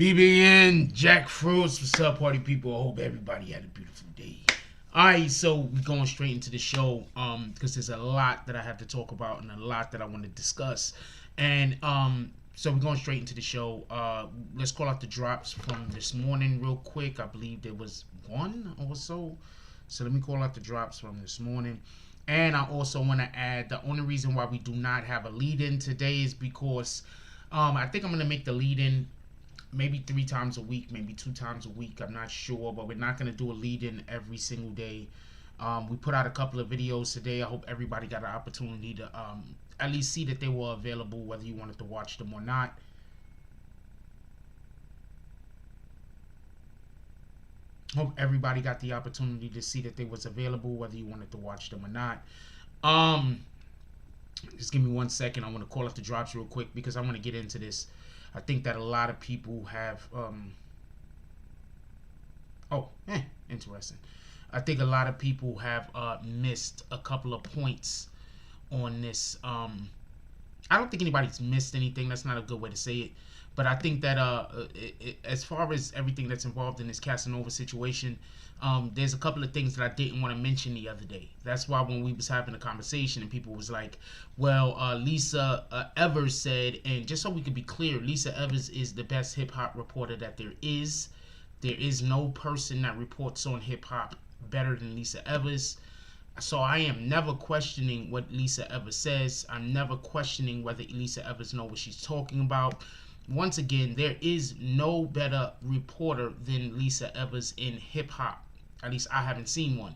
BBN, Jack Frost, what's up, party people? I hope everybody had a beautiful day. Alright, so we're going straight into the show, because there's a lot that I have to talk about and a lot that I want to discuss. And so we're going straight into the show. Let's call out the drops from this morning real quick. I believe there was one or so. So let me call out the drops from this morning. And I also want to add, the only reason why we do not have a lead-in today is because I think I'm going to make the lead-in maybe 3 times a week, maybe 2 times a week. I'm not sure, but we're not going to do a lead-in every single day. We put out a couple of videos today. I hope everybody got an opportunity to at least see that they were available, whether you wanted to watch them or not. Hope everybody got the opportunity to see that they was available, whether you wanted to watch them or not. Just give me 1 second. I want to call up the drops real quick because I want to get into this. I think that a lot of people have interesting. I think a lot of people have missed a couple of points on this. I don't think anybody's missed anything. That's not a good way to say it. But I think that as far as everything that's involved in this Casanova situation, there's a couple of things that I didn't want to mention the other day. That's why when we was having a conversation and people was like, well, Lisa Evers said, and just so we could be clear, Lisa Evers is the best hip-hop reporter that there is. There is no person that reports on hip-hop better than Lisa Evers. So I am never questioning what Lisa Evers says. I'm never questioning whether Lisa Evers knows what she's talking about. Once again, there is no better reporter than Lisa Evers in hip-hop. At least I haven't seen one.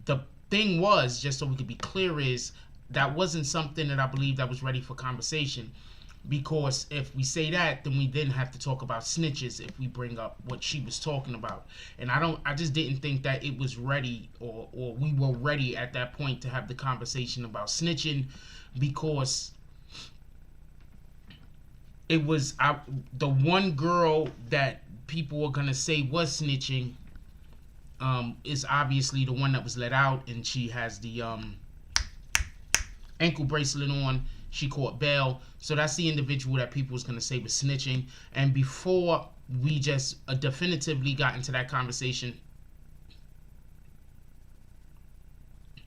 The thing was, just so we could be clear, is that wasn't something that I believe that was ready for conversation. Because if we say that, then we then have to talk about snitches if we bring up what she was talking about. And I just didn't think that it was ready, or we were ready at that point to have the conversation about snitching, because it was the one girl that people were gonna say was snitching is obviously the one that was let out, and she has the ankle bracelet on. She caught bail, so that's the individual that people was gonna say was snitching. And before we just definitively got into that conversation,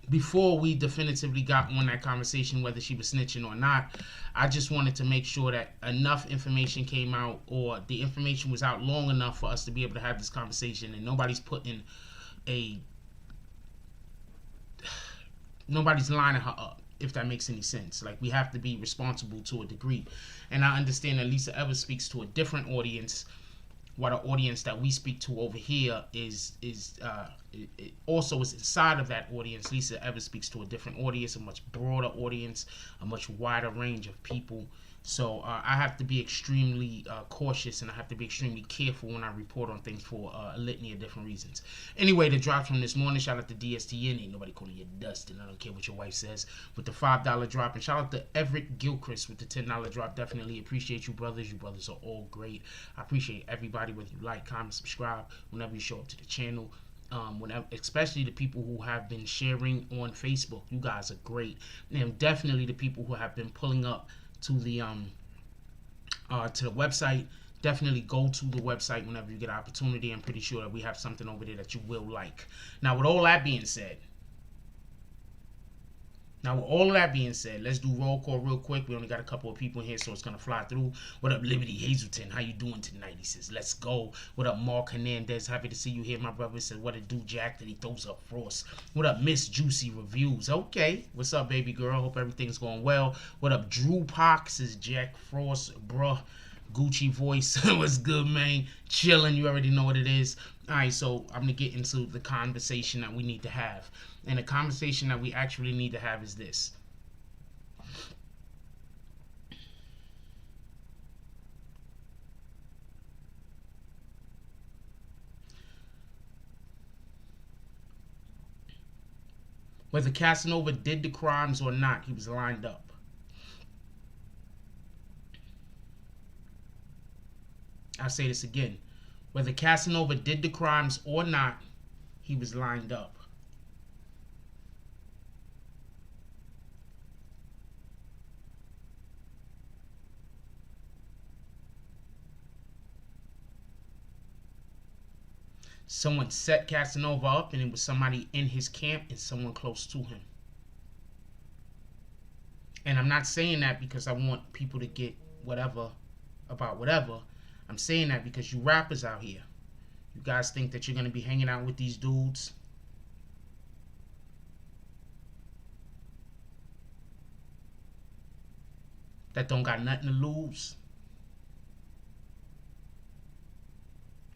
before we definitively got on that conversation whether she was snitching or not, I just wanted to make sure that enough information came out, or the information was out long enough for us to be able to have this conversation, and nobody's lining her up, if that makes any sense. Like, we have to be responsible to a degree. And I understand that Lisa Evers speaks to a different audience, while the audience that we speak to over here is also is inside of that audience. Lisa Evers speaks to a different audience, a much broader audience, a much wider range of people. So I have to be extremely cautious, and I have to be extremely careful when I report on things for a litany of different reasons. Anyway, the drop from this morning, shout out to DSTN. Ain't nobody calling you Dustin. I don't care what your wife says. With the $5 drop. And shout out to Everett Gilchrist with the $10 drop. Definitely appreciate you, brothers. You brothers are all great. I appreciate everybody, whether you like, comment, subscribe, whenever you show up to the channel. Whenever, especially the people who have been sharing on Facebook. You guys are great. And definitely the people who have been pulling up to the website. Definitely go to the website whenever you get an opportunity. I'm pretty sure that we have something over there that you will like. Now, with all that being said, let's do roll call real quick. We only got a couple of people here, so it's gonna fly through. What up, Liberty Hazelton? How you doing tonight? He says, let's go. What up, Mark Hernandez? Happy to see you here, my brother. He says, what it do, Jack? That he throws up Frost. What up, Miss Juicy Reviews? Okay. What's up, baby girl? Hope everything's going well. What up, Drew Pox? Says Jack Frost, bruh. Gucci voice. What's good, man? Chilling. You already know what it is. All right, so I'm gonna get into the conversation that we need to have, and the conversation that we actually need to have is this. Whether Casanova did the crimes or not, he was lined up. I'll say this again. Whether Casanova did the crimes or not, he was lined up. Someone set Casanova up, and it was somebody in his camp and someone close to him. And I'm not saying that because I want people to get whatever about whatever. I'm saying that because you rappers out here, you guys think that you're going to be hanging out with these dudes that don't got nothing to lose.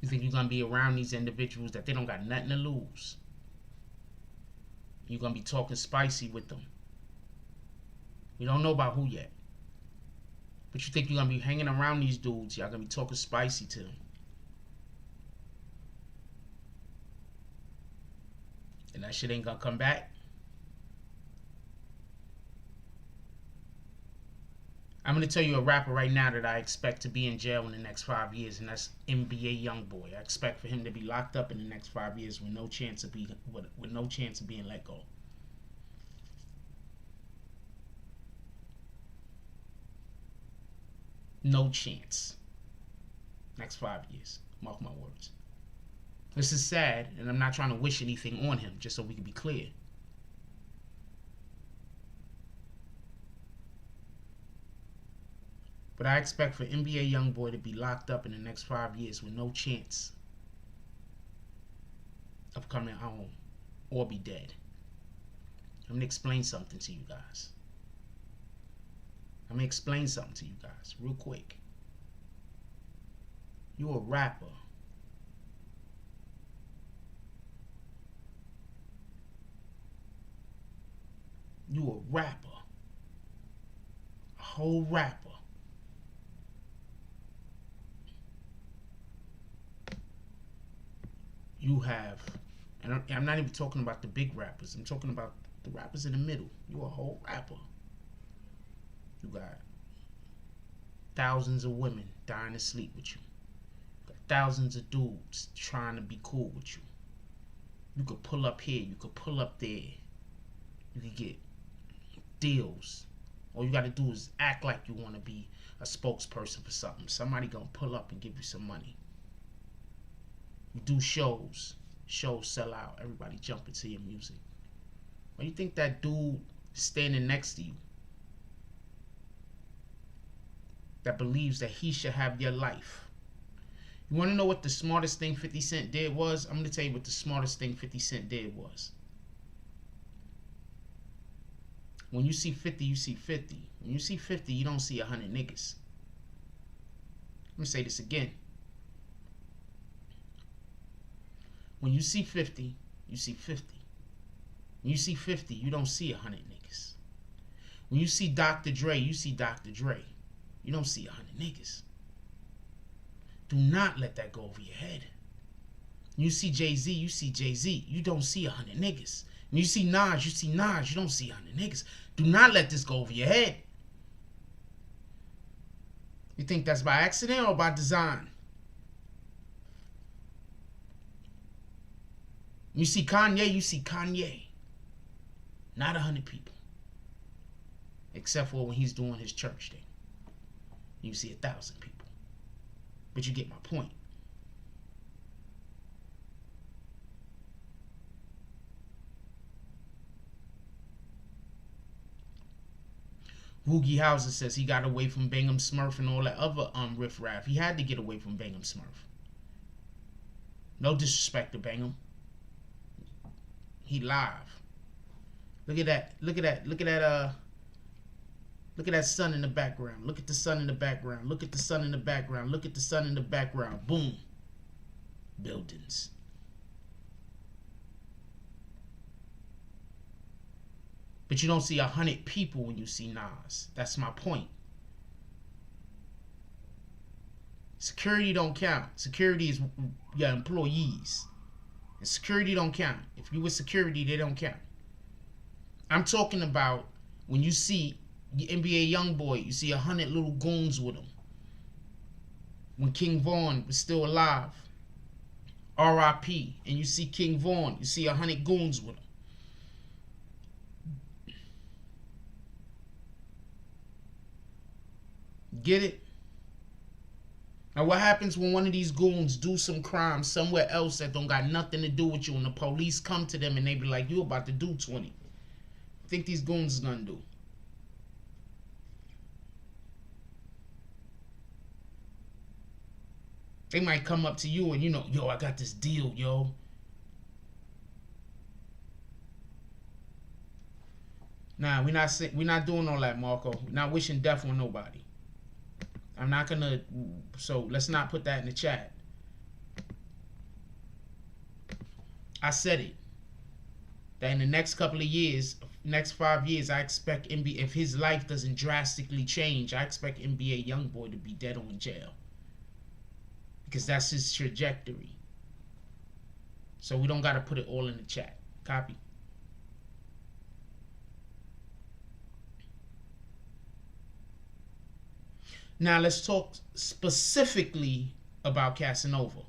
You think you're going to be around these individuals that they don't got nothing to lose. You're going to be talking spicy with them. We don't know about who yet. But you think you're going to be hanging around these dudes. Y'all going to be talking spicy to them. And that shit ain't going to come back. I'm going to tell you a rapper right now that I expect to be in jail in the next 5 years, and that's NBA Youngboy. I expect for him to be locked up in the next 5 years with no chance of being let go. No chance. Next 5 years. Mark my words. This is sad, and I'm not trying to wish anything on him, just so we can be clear. But I expect for NBA Youngboy to be locked up in the next 5 years with no chance of coming home or be dead. I'm going to explain something to you guys. Real quick. You're a rapper. You a rapper. A whole rapper. You have, and I'm not even talking about the big rappers. I'm talking about the rappers in the middle. You're a whole rapper. You got thousands of women dying to sleep with you. You got thousands of dudes trying to be cool with you. You could pull up here. You could pull up there. You could get deals. All you got to do is act like you want to be a spokesperson for something. Somebody gonna pull up and give you some money. You do shows. Shows sell out. Everybody jump into your music. Why you think that dude standing next to you that believes that he should have your life? You want to know what the smartest thing 50 Cent did was? I'm going to tell you what the smartest thing 50 Cent did was. When you see 50, you see 50. When you see 50, you don't see 100 niggas. Let me say this again. When you see 50, you see 50. When you see 50, you don't see 100 niggas. When you see Dr. Dre, you see Dr. Dre. You don't see 100 niggas. Do not let that go over your head. When you see Jay-Z, you see Jay-Z. You don't see 100 niggas. When you see Nas, you see Nas. You don't see 100 niggas. Do not let this go over your head. You think that's by accident or by design? When you see Kanye, you see Kanye. Not 100 people. Except for when he's doing his church thing. You see 1,000 people. But you get my point. Woogie Hauser says he got away from Bingham Smurf and all that other riffraff. He had to get away from Bingham Smurf. No disrespect to Bingham. He live. Look at that. Look at that. Look at that. Look at that sun in the background. Look at the sun in the background. Look at the sun in the background. Look at the sun in the background. Boom. Buildings. But you don't see 100 people when you see Nas. That's my point. Security don't count. Security is your employees. And security don't count. If you with security, they don't count. I'm talking about when you see the NBA YoungBoy, you see 100 little goons with him. When King Vaughn was still alive, R.I.P. And you see King Vaughn, you see 100 goons with him. Get it? Now what happens when one of these goons do some crime somewhere else that don't got nothing to do with you and the police come to them and they be like, you about to do 20? I think these goons is gonna do? They might come up to you and yo, I got this deal, yo. Nah, we're not doing all that, Marco. We're not wishing death on nobody. I'm not gonna, so let's not put that in the chat. I said it. That in the next couple of years, next 5 years, I expect NBA, if his life doesn't drastically change, I expect NBA YoungBoy to be dead or in jail. Because that's his trajectory. So we don't gotta put it all in the chat. Copy. Now let's talk specifically about Casanova.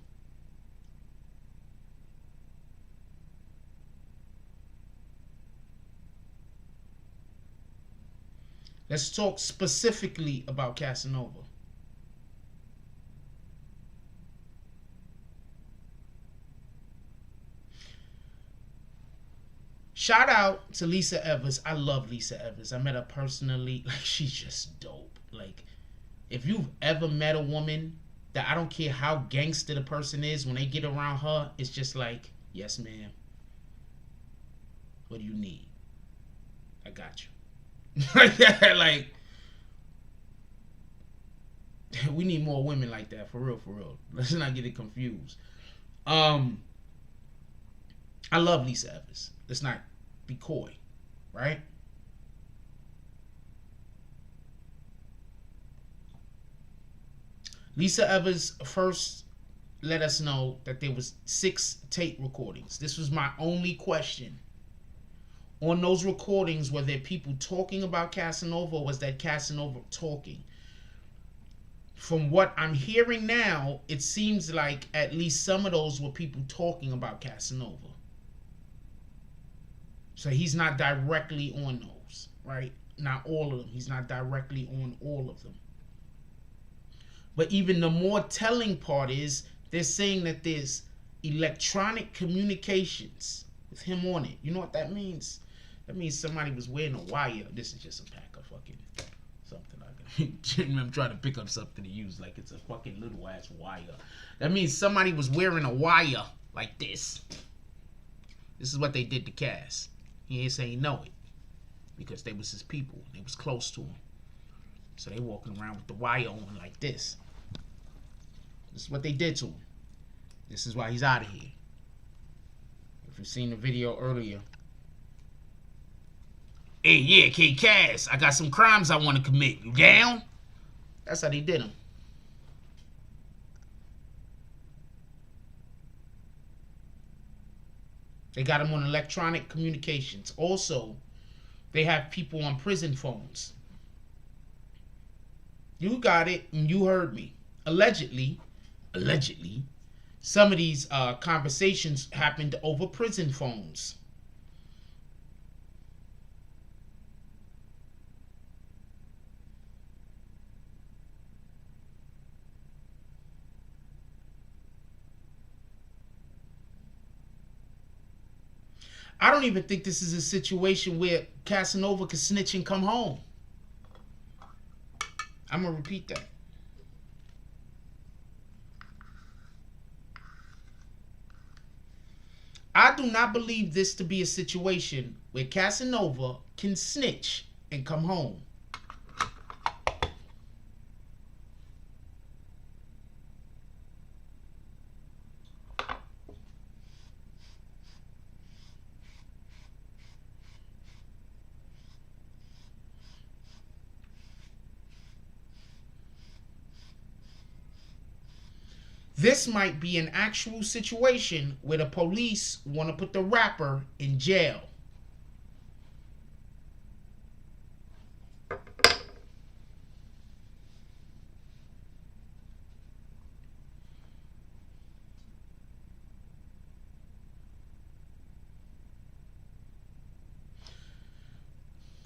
Let's talk specifically about Casanova. Shout out to Lisa Evers. I love Lisa Evers. I met her personally. Like, she's just dope. Like, if you've ever met a woman that, I don't care how gangster the person is, when they get around her, it's just like, yes, ma'am. What do you need? I got you. Like, we need more women like that, for real, for real. Let's not get it confused. I love Lisa Evers. Let's not be coy, right? Lisa Evers first let us know that there was 6 tape recordings. This was my only question. On those recordings, were there people talking about Casanova, or was that Casanova talking? From what I'm hearing now, it seems like at least some of those were people talking about Casanova. So he's not directly on those, right? Not all of them. He's not directly on all of them. But even the more telling part is they're saying that there's electronic communications with him on it. You know what that means? That means somebody was wearing a wire. This is just a pack of fucking something. I'm trying to pick up something to use like it's a fucking little ass wire. That means somebody was wearing a wire like this. This is what they did to Cass. He ain't saying know it because they was his people. They was close to him. So they walking around with the wire on like this. This is what they did to him. This is why he's out of here. If you've seen the video earlier. Hey, yeah, K Cass, I got some crimes I want to commit. You down? That's how they did him. They got him on electronic communications. Also, they have people on prison phones. You got it, and you heard me. Allegedly, some of these conversations happened over prison phones. I don't even think this is a situation where Casanova could snitch and come home. I'm going to repeat that. I do not believe this to be a situation where Casanova can snitch and come home. This might be an actual situation where the police want to put the rapper in jail.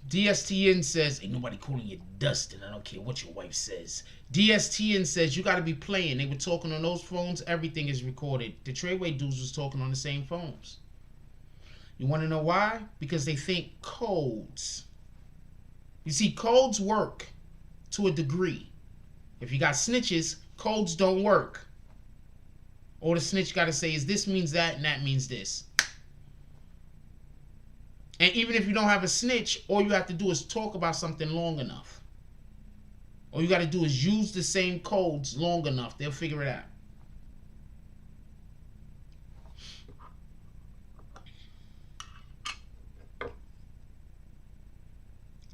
DSTN says, ain't nobody calling you Dustin. I don't care what your wife says. DSTN says, you got to be playing. They were talking on those phones. Everything is recorded. The Treyway dudes was talking on the same phones. You want to know why? Because they think codes. You see, codes work to a degree. If you got snitches, codes don't work. All the snitch got to say is this means that and that means this. And even if you don't have a snitch, all you have to do is talk about something long enough. All you got to do is use the same codes long enough. They'll figure it out.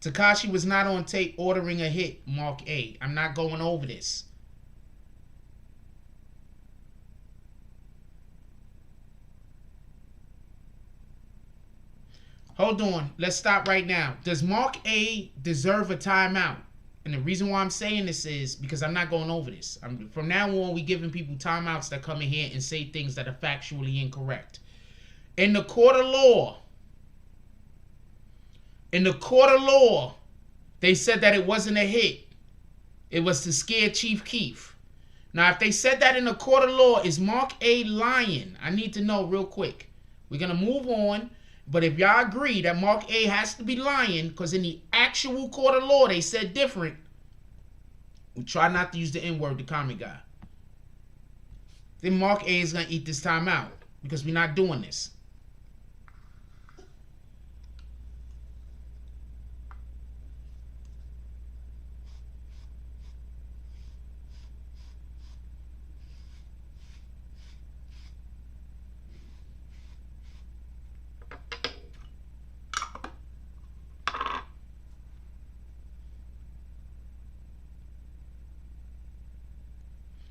Tekashi was not on tape ordering a hit, Mark A. I'm not going over this. Hold on. Let's stop right now. Does Mark A deserve a timeout? And the reason why I'm saying this is because I'm not going over this. From now on, we giving people timeouts that come in here and say things that are factually incorrect. In the court of law, they said that it wasn't a hit. It was to scare Chief Keef. Now, if they said that in the court of law, is Mark A lying? I need to know real quick. We're going to move on. But if y'all agree that Mark A has to be lying, because in the actual court of law they said different, we try not to use the N-word, the comment guy. Then Mark A is going to eat this time out, because we're not doing this.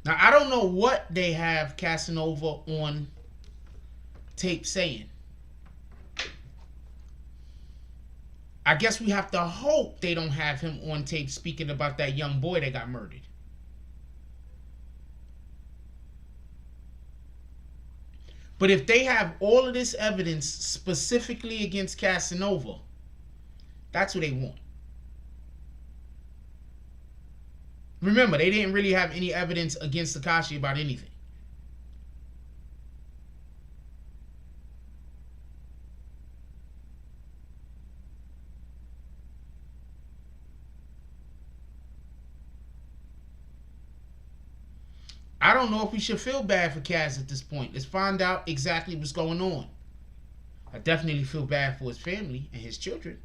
Now, I don't know what they have Casanova on tape saying. I guess we have to hope they don't have him on tape speaking about that young boy that got murdered. But if they have all of this evidence specifically against Casanova, that's what they want. Remember, they didn't really have any evidence against Tekashi about anything. I don't know if we should feel bad for Kaz at this point. Let's find out exactly what's going on. I definitely feel bad for his family and his children.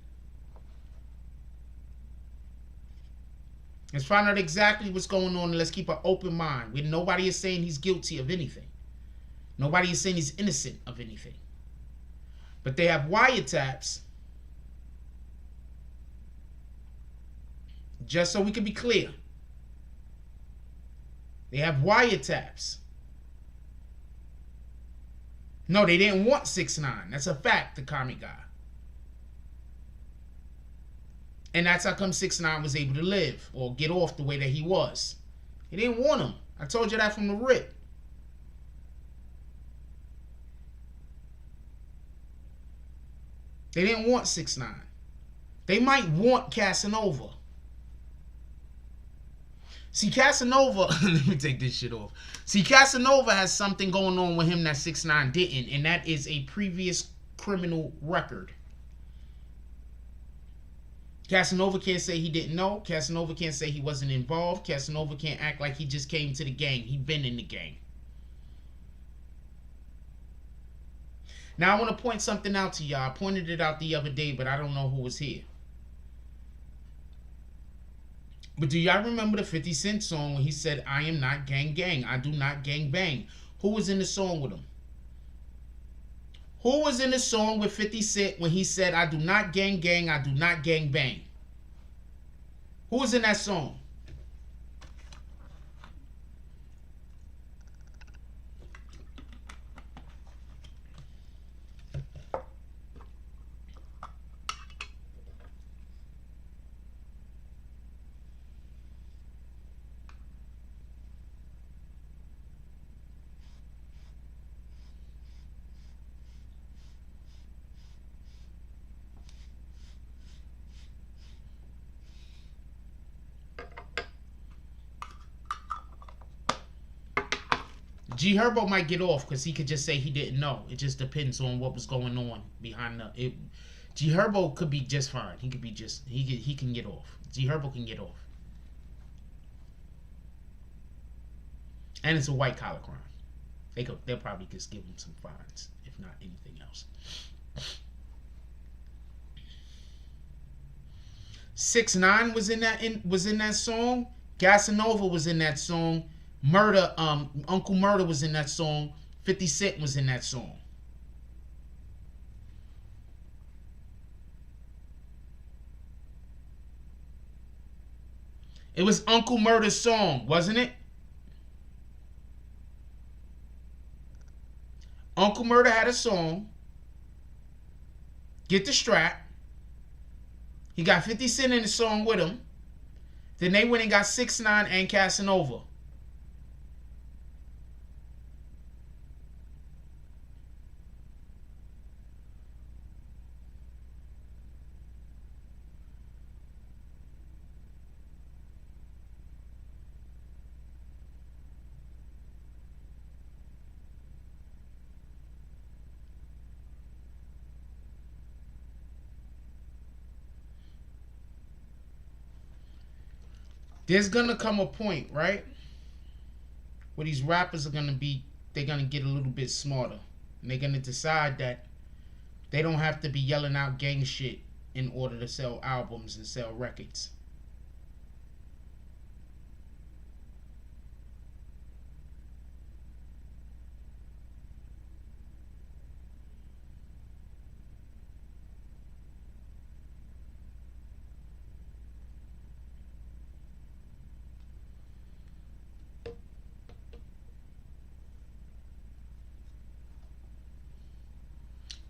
Let's find out exactly what's going on and let's keep an open mind. Where nobody is saying he's guilty of anything. Nobody is saying he's innocent of anything. But they have wiretaps. Just so we can be clear. They have wiretaps. No, they didn't want 6ix9ine. That's a fact, the comic guy. And that's how come 6ix9ine was able to live or get off the way that he was. He didn't want him. I told you that from the rip. They didn't want 6ix9ine. They might want Casanova. See, Casanova, let me take this shit off. See, Casanova has something going on with him that 6ix9ine didn't, and that is a previous criminal record. Casanova can't say he didn't know. Casanova can't say he wasn't involved. Casanova can't act like he just came to the gang. He been in the gang. Now I want to point something out to y'all. I pointed it out the other day, but I don't know who was here. But do y'all remember the 50 Cent song when he said, I am not gang gang. I do not gang bang. Who was in the song with him? Who was in the song with 50 Cent when he said, I do not gang gang, I do not gang bang? Who was in that song? G Herbo might get off because he could just say he didn't know. It just depends on what was going on behind the. G Herbo could be just fine. He could be just he can get off. G Herbo can get off, and it's a white collar crime. They'll probably just give him some fines, if not anything else. 6ix9ine was in that song. Casanova was in that song. Murder, Uncle Murder was in that song. 50 Cent was in that song. It was Uncle Murder's song, wasn't it? Uncle Murder had a song. Get the Strap. He got 50 Cent in the song with him. Then they went and got 6ix9ine and Casanova. There's gonna come a point, right, where these rappers are gonna they're gonna get a little bit smarter, and they're gonna decide that they don't have to be yelling out gang shit in order to sell albums and sell records.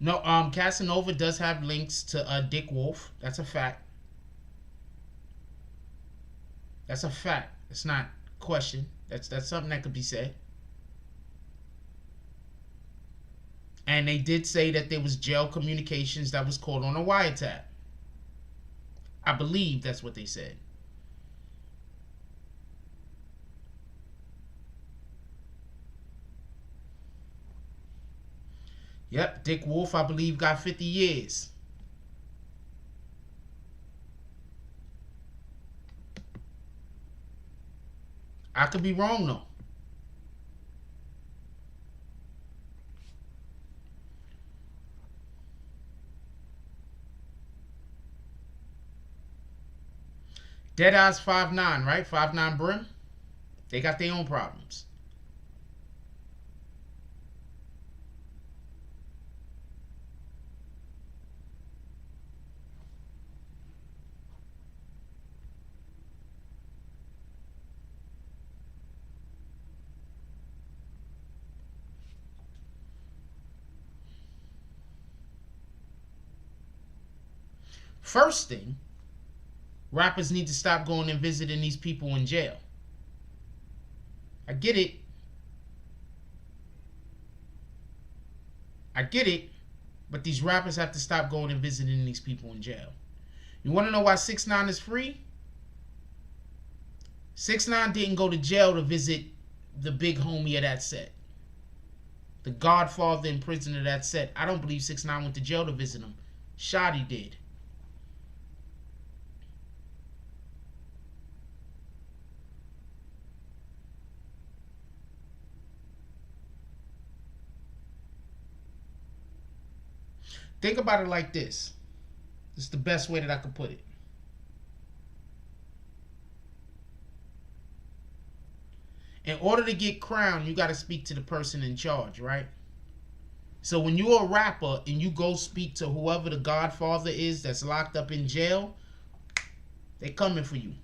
No, Casanova does have links to Dick Wolf. That's a fact. That's a fact. It's not a question. That's something that could be said. And they did say that there was jail communications that was caught on a wiretap. I believe that's what they said. Yep, Dick Wolf, I believe, got 50 years. I could be wrong, though. Deadeye's 5'9", right? 5'9" Brim. They got their own problems. First thing, rappers need to stop going and visiting these people in jail. I get it. But these rappers have to stop going and visiting these people in jail. You want to know why 6ix9ine is free? 6ix9ine didn't go to jail to visit the big homie of that set. The Godfather and prisoner that said, I don't believe 6ix9ine went to jail to visit him. Shotty did. Think about it like this. It's the best way that I could put it. In order to get crowned, you got to speak to the person in charge, right? So when you're a rapper and you go speak to whoever the Godfather is that's locked up in jail, they coming for you.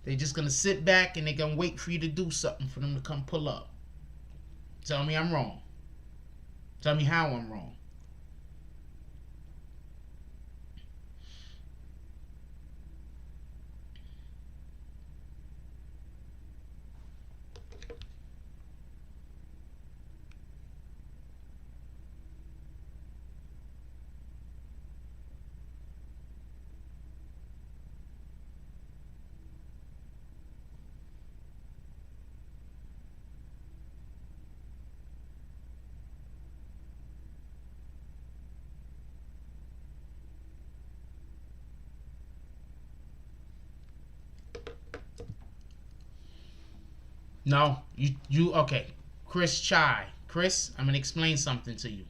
They just going to sit back and they going to wait for you to do something for them to come pull up. Tell me I'm wrong. Tell me how I'm wrong. No, you okay. Chris Chai. Chris, I'm going to explain something to you.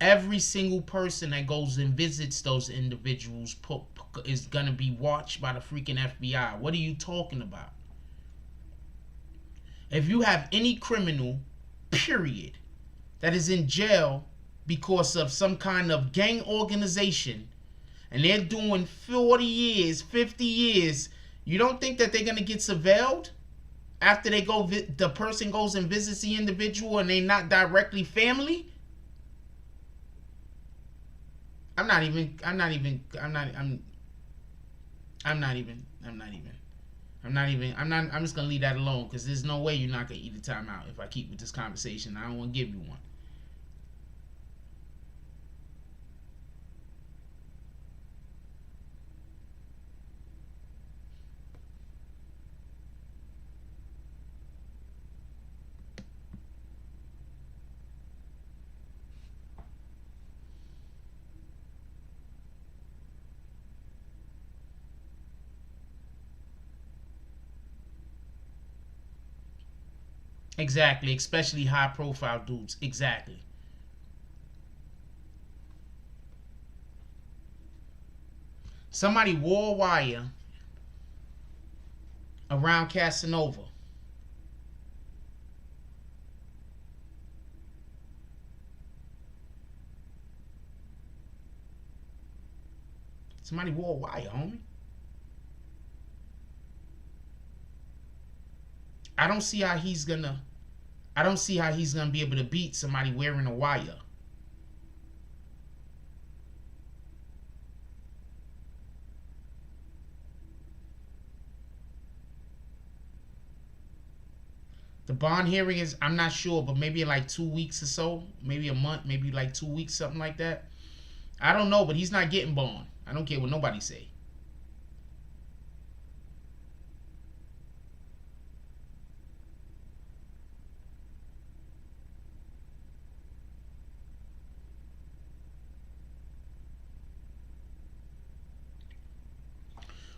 Every single person that goes and visits those individuals is going to be watched by the freaking FBI. What are you talking about? If you have any criminal, period, that is in jail because of some kind of gang organization, and they're doing 40 years, 50 years, you don't think that they're going to get surveilled after they go? The person goes and visits the individual and they're not directly family? I'm just gonna leave that alone because there's no way you're not gonna eat a timeout if I keep with this conversation. I don't want to give you one. Exactly, especially high profile dudes. Exactly. Somebody wore a wire around Casanova. Somebody wore a wire, homie. I don't see how he's gonna be able to beat somebody wearing a wire. The bond hearing is, I'm not sure, but maybe in like 2 weeks or so, maybe a month, maybe like 2 weeks, something like that. I don't know, but he's not getting bond. I don't care what nobody say.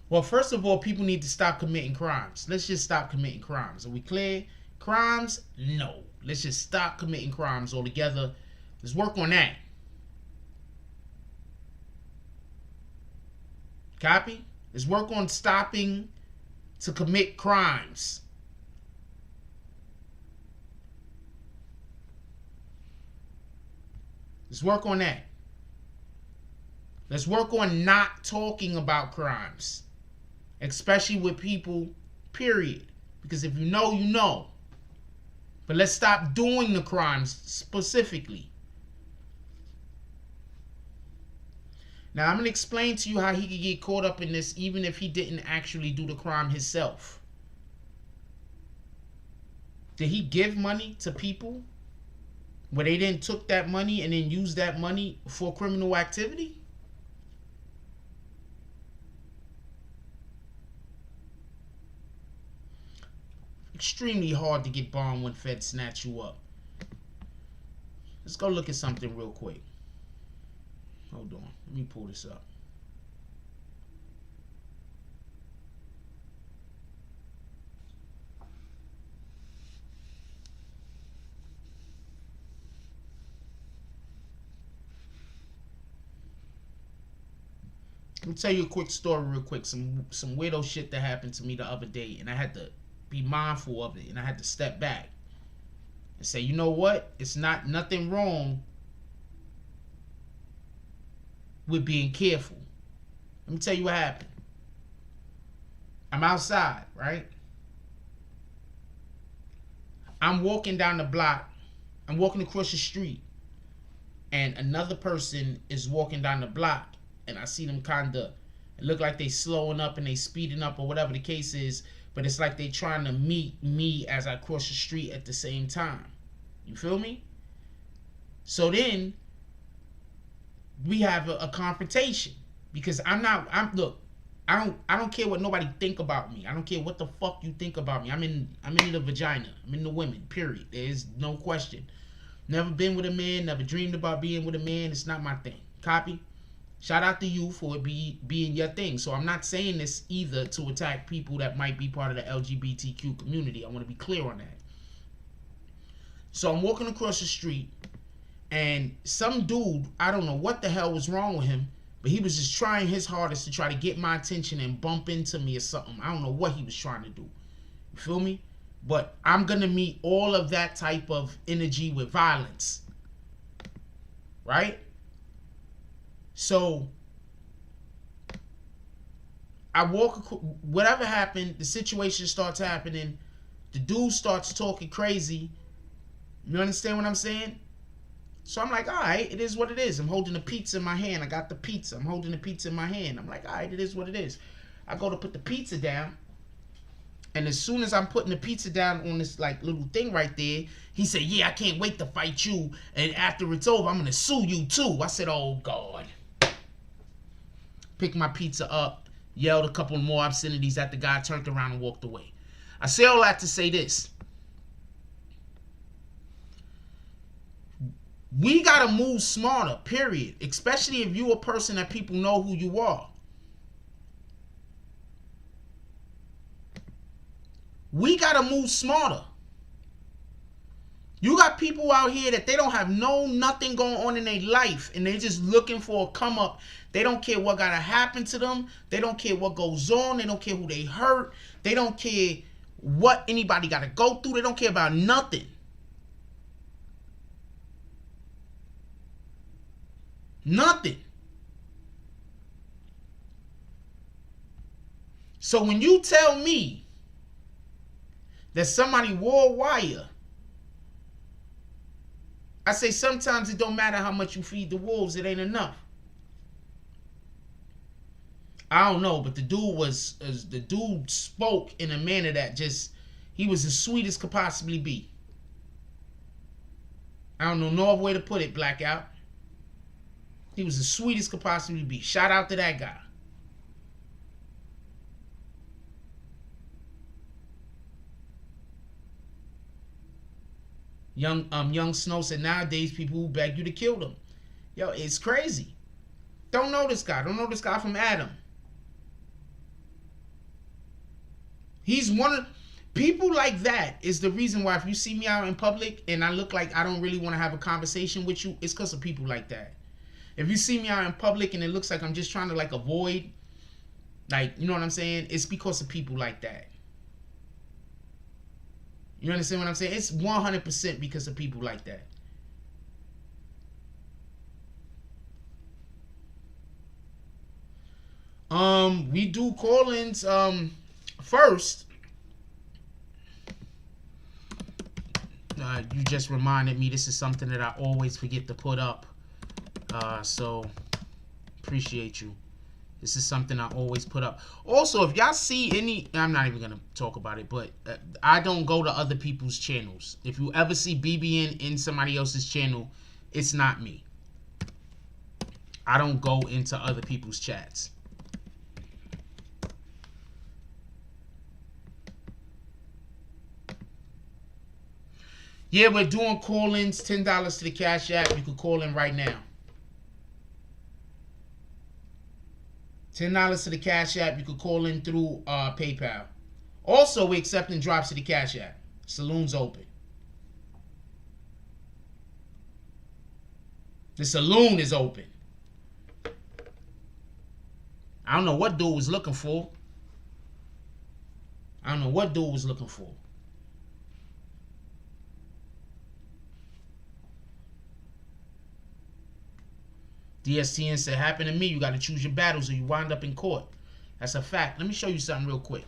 Well, first of all, people need to stop committing crimes. Let's just stop committing crimes. Are we clear? Crimes? No. Let's just stop committing crimes altogether. Let's work on that. Copy? Let's work on stopping to commit crimes. Let's work on that. Let's work on not talking about crimes. Especially with people, period. Because if you know, you know. But let's stop doing the crimes specifically. Now, I'm going to explain to you how he could get caught up in this even if he didn't actually do the crime himself. Did he give money to people where they then took that money and then used that money for criminal activity? extremely hard to get bombed when feds snatch you up. Let's go look at something real quick. Hold on. Let me pull this up. Let me tell you a quick story real quick. Some weirdo shit that happened to me the other day, and I had to be mindful of it, and I had to step back and say, you know what? It's nothing wrong with being careful. Let me tell you what happened. I'm outside, right? I'm walking down the block. I'm walking across the street, and another person is walking down the block. And I see them kinda, it look like they slowing up and they speeding up or whatever the case is, but it's like they trying to meet me as I cross the street at the same time. You feel me? So then we have a confrontation because look, I don't care what nobody think about me. I don't care what the fuck you think about me. I'm in the vagina. I'm in the women, period. There is no question. Never been with a man, never dreamed about being with a man. It's not my thing. Copy? Shout out to you for it being your thing. So I'm not saying this either to attack people that might be part of the LGBTQ community. I want to be clear on that. So I'm walking across the street, and some dude, I don't know what the hell was wrong with him, but he was just trying his hardest to try to get my attention and bump into me or something. I don't know what he was trying to do. You feel me? But I'm going to meet all of that type of energy with violence. Right? So I walk, whatever happened, the situation starts happening. The dude starts talking crazy. You understand what I'm saying? So I'm like, all right, it is what it is. I'm holding the pizza in my hand. I got the pizza. I'm holding the pizza in my hand. I'm like, all right, it is what it is. I go to put the pizza down. And as soon as I'm putting the pizza down on this like little thing right there, he said, yeah, I can't wait to fight you. And after it's over, I'm going to sue you too. I said, oh, God. Picked my pizza up, yelled a couple more obscenities at the guy, turned around and walked away. I say all that to say this. We got to move smarter, period. Especially if you're a person that people know who you are. We got to move smarter. You got people out here that they don't have nothing going on in their life, and they're just looking for a come up. They don't care what got to happen to them. They don't care what goes on. They don't care who they hurt. They don't care what anybody got to go through. They don't care about nothing. Nothing. So when you tell me that somebody wore wire, I say sometimes it don't matter how much you feed the wolves, it ain't enough. I don't know, but the dude spoke in a manner that just, he was as sweet as could possibly be. I don't know no other way to put it, Blackout. He was as sweet as could possibly be. Shout out to that guy. Young Snow said nowadays people who beg you to kill them. Yo, it's crazy. Don't know this guy. Don't know this guy from Adam. He's one of people like that is the reason why if you see me out in public and I look like I don't really want to have a conversation with you, it's because of people like that. If you see me out in public and it looks like I'm just trying to like avoid, like, you know what I'm saying? It's because of people like that. You understand what I'm saying? It's 100% because of people like that. We do call-ins first. You just reminded me this is something that I always forget to put up. So appreciate you. This is something I always put up. Also, if y'all see any, I'm not even going to talk about it, but I don't go to other people's channels. If you ever see BBN in somebody else's channel, it's not me. I don't go into other people's chats. Yeah, we're doing call-ins. $10 to the Cash App. You can call in right now. $10 to the Cash App. You can call in through PayPal. Also, we're accepting drops to the Cash App. Saloon's open. The saloon is open. I don't know what dude was looking for. DSTN said, happened to me. You got to choose your battles or you wind up in court. That's a fact. Let me show you something real quick.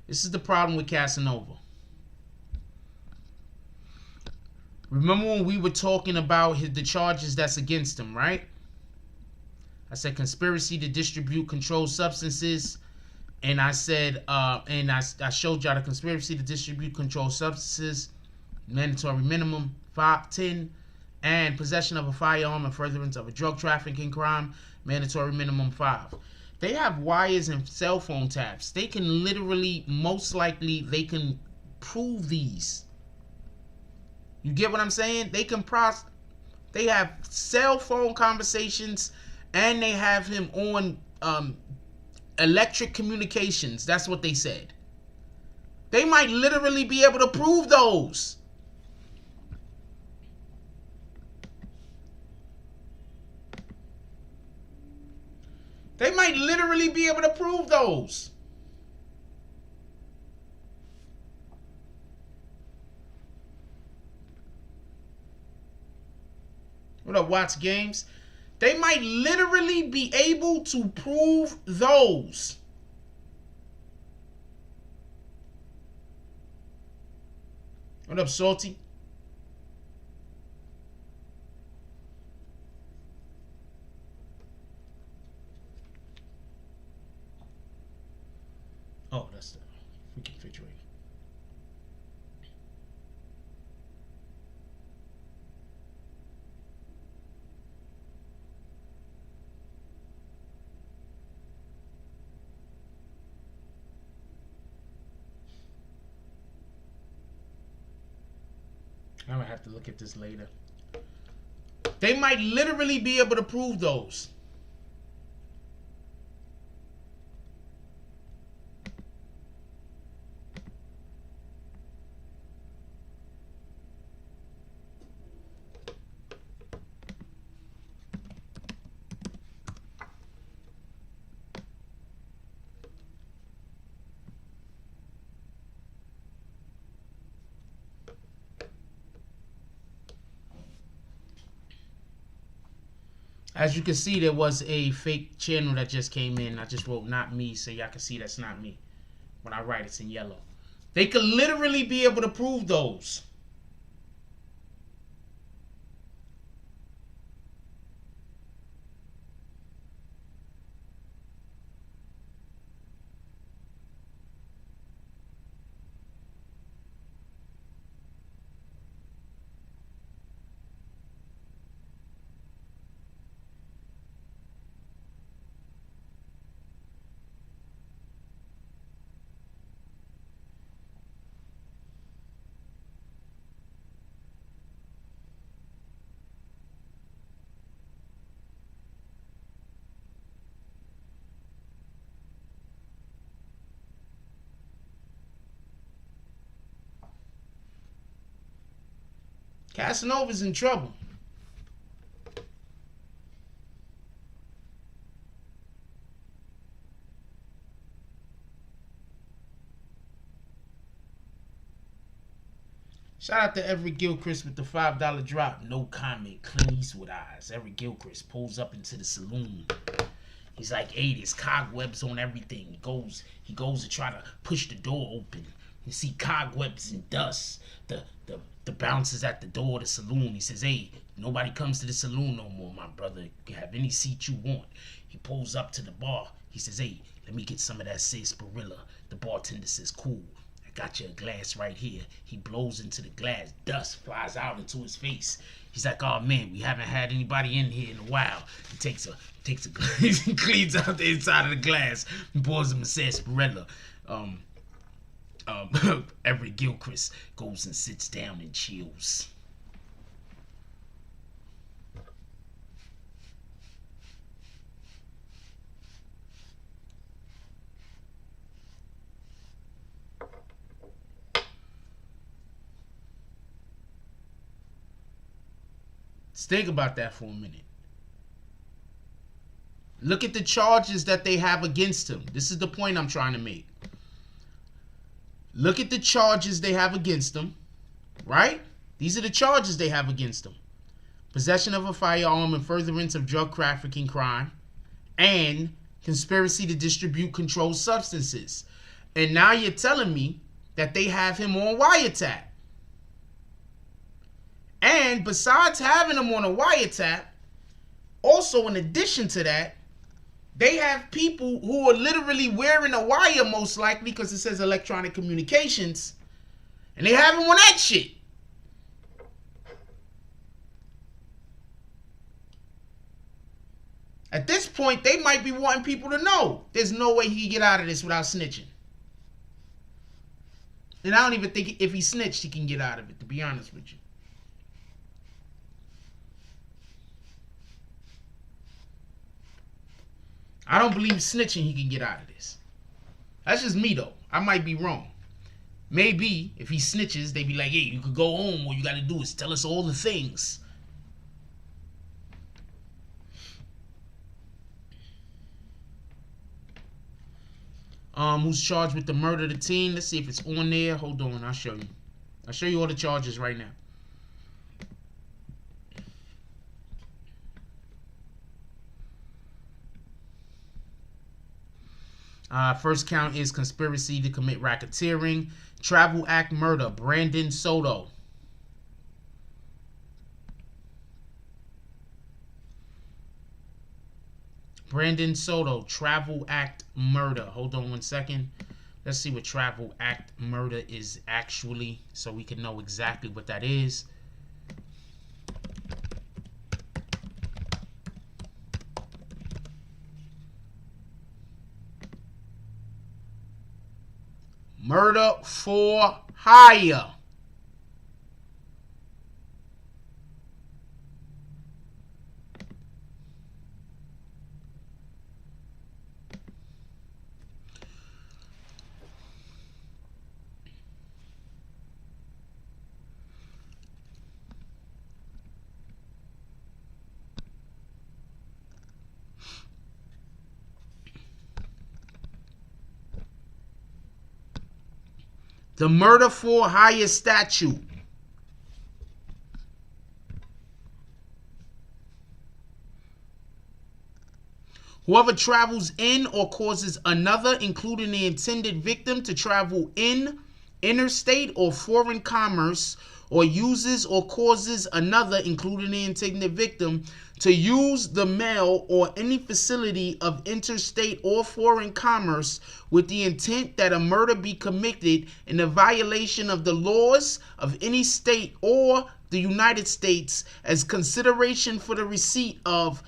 This is the problem with Casanova. Remember when we were talking about the charges that's against him, right? I said conspiracy to distribute controlled substances. And I said, I showed y'all the conspiracy to distribute controlled substances, mandatory minimum 10, and possession of a firearm and furtherance of a drug trafficking crime, mandatory minimum 5. They have wires and cell phone taps. They can literally, most likely, they can prove these. You get what I'm saying? They can they have cell phone conversations, and they have him on electric communications. That's what they said. They might literally be able to prove those. They might literally be able to prove those. What up, Watts Games? They might literally be able to prove those. What up, Salty? Oh, that's the freaking refrigerator. I'm gonna have to look at this later. They might literally be able to prove those. As you can see, there was a fake channel that just came in. I just wrote not me so y'all can see that's not me. When I write, it's in yellow. They could literally be able to prove those. Casanova's in trouble. Shout out to every Gilchrist with the $5 drop. No comment. Clint Eastwood eyes. Every Gilchrist pulls up into the saloon. He's like, hey, there's cobwebs on everything. He goes to try to push the door open. You see cobwebs and dust. The bouncers at the door of the saloon. He says, hey, nobody comes to the saloon no more, my brother. You can have any seat you want. He pulls up to the bar. He says, hey, let me get some of that sarsaparilla. The bartender says, cool. got you a glass right here. He blows into the glass. Dust flies out into his face. He's like, oh man, we haven't had anybody in here in a while. He takes a he cleans out the inside of the glass and pours him a sarsaparilla. Everett Gilchrist goes and sits down and chills. Think about that for a minute. Look at the charges that they have against him. This is the point I'm trying to make. Look at the charges they have against him, right? These are the charges they have against him. Possession of a firearm and furtherance of drug trafficking crime, and conspiracy to distribute controlled substances. And now you're telling me that they have him on wiretap. And besides having him on a wiretap, also in addition to that, they have people who are literally wearing a wire, most likely, because it says electronic communications, and they have him on that shit. At this point, they might be wanting people to know there's no way he can get out of this without snitching. And I don't even think if he snitched, he can get out of it, to be honest with you. I don't believe snitching he can get out of this. That's just me, though. I might be wrong. Maybe if he snitches, they be like, hey, you could go home. All you got to do is tell us all the things. Who's charged with the murder of the teen? Let's see if it's on there. Hold on, I'll show you. I'll show you all the charges right now. First count is conspiracy to commit racketeering. Travel Act murder, Brandon Soto. Brandon Soto, Travel Act murder. Hold on one second. Let's see what Travel Act murder is actually, so we can know exactly what that is. Murder for hire. The murder for hire statute. Whoever travels in or causes another, including the intended victim, to travel in interstate or foreign commerce, or uses or causes another, including the intended victim, to use the mail or any facility of interstate or foreign commerce with the intent that a murder be committed in a violation of the laws of any state or the United States as consideration for the receipt of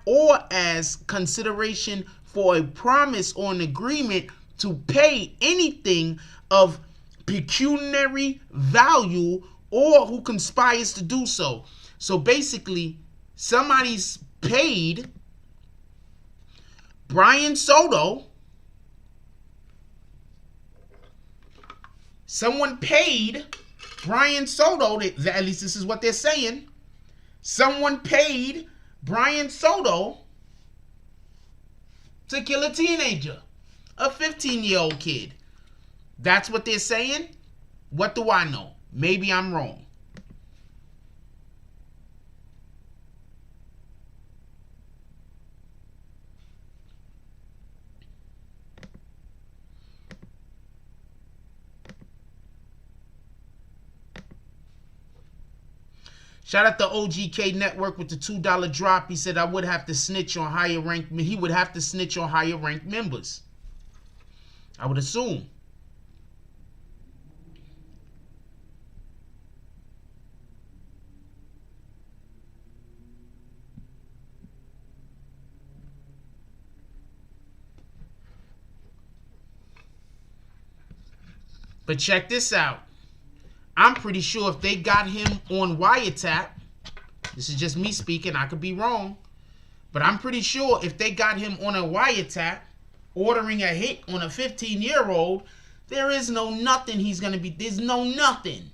or as consideration for a promise or an agreement to pay anything of pecuniary value, or who conspires to do so. So basically, somebody's paid Brian Soto. Someone paid Brian Soto. At least this is what they're saying. Someone paid Brian Soto to kill a teenager, a 15-year-old kid. That's what they're saying. What do I know? Maybe I'm wrong. Shout out to OGK Network with the $2 drop. He said I would have to snitch on higher ranked. He would have to snitch on higher ranked members. I would assume. But check this out. I'm pretty sure if they got him on wiretap, this is just me speaking, I could be wrong, but I'm pretty sure if they got him on a wiretap, ordering a hit on a 15-year-old, there is no nothing he's going to be, there's no nothing.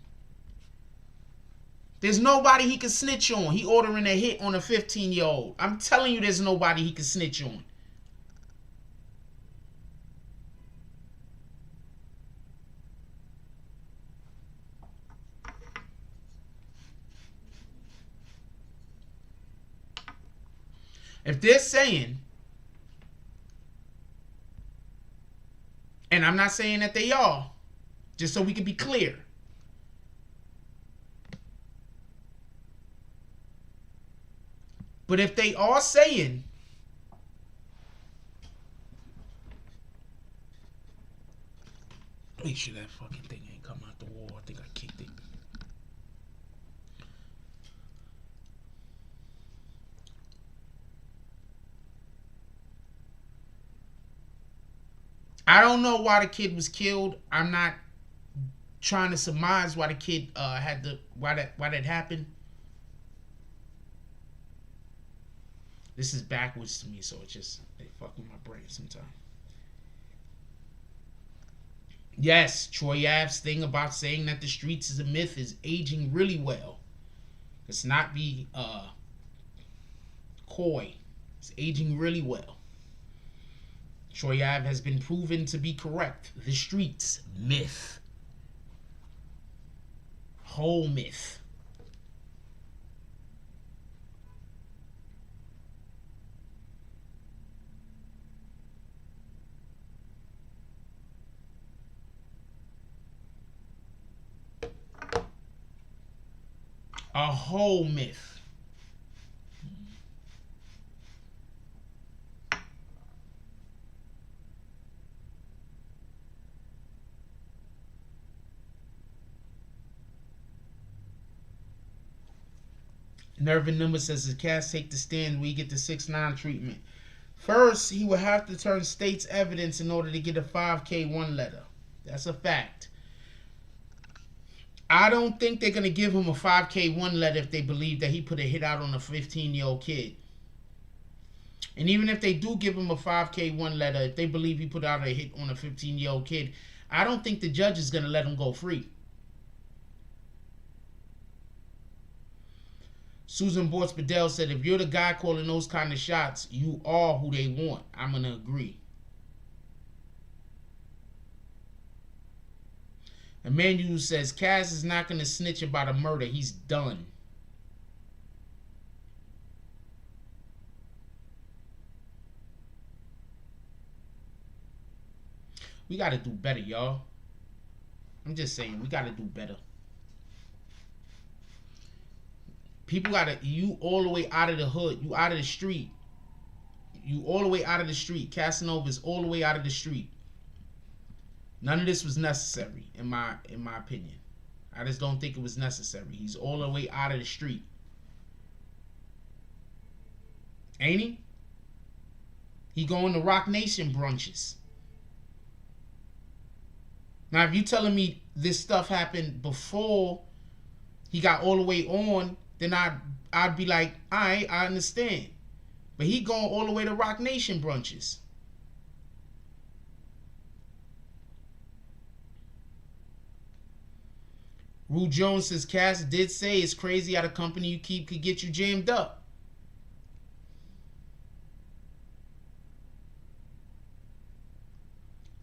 There's nobody he can snitch on. He ordering a hit on a 15-year-old. I'm telling you there's nobody he can snitch on. If they're saying, and I'm not saying that they are, just so we can be clear. But if they are saying, make sure that fucking thing ain't come out the wall. I think I kicked it. I don't know why the kid was killed. I'm not trying to surmise why the kid why that happened. This is backwards to me, so it fuck with my brain sometimes. Yes, Troy Ave's thing about saying that the streets is a myth is aging really well. Let's not be coy. It's aging really well. Troy Ave has been proven to be correct. The streets, myth. Whole myth. A whole myth. Nervin Number says the cast take the stand, we get the 6ix9ine treatment. First, he would have to turn state's evidence in order to get a 5K1 letter. That's a fact. I don't think they're going to give him a 5K1 letter if they believe that he put a hit out on a 15-year-old kid. And even if they do give him a 5K1 letter, if they believe he put out a hit on a 15-year-old kid, I don't think the judge is going to let him go free. Susan Bortz-Bedell said, if you're the guy calling those kind of shots, you are who they want. I'm going to agree. Emmanuel says, Cass is not going to snitch about a murder. He's done. We got to do better, y'all. I'm just saying, we got to do better. People gotta, you all the way out of the hood, you out of the street. You all the way out of the street. Casanova is all the way out of the street. None of this was necessary, in my opinion. I just don't think it was necessary. He's all the way out of the street. Ain't he? He going to Rock Nation brunches. Now, if you telling me this stuff happened before he got all the way on, then I'd be like, all right, I understand. But he going all the way to Rock Nation brunches. Rue Jones says, Cass did say it's crazy how the company you keep could get you jammed up.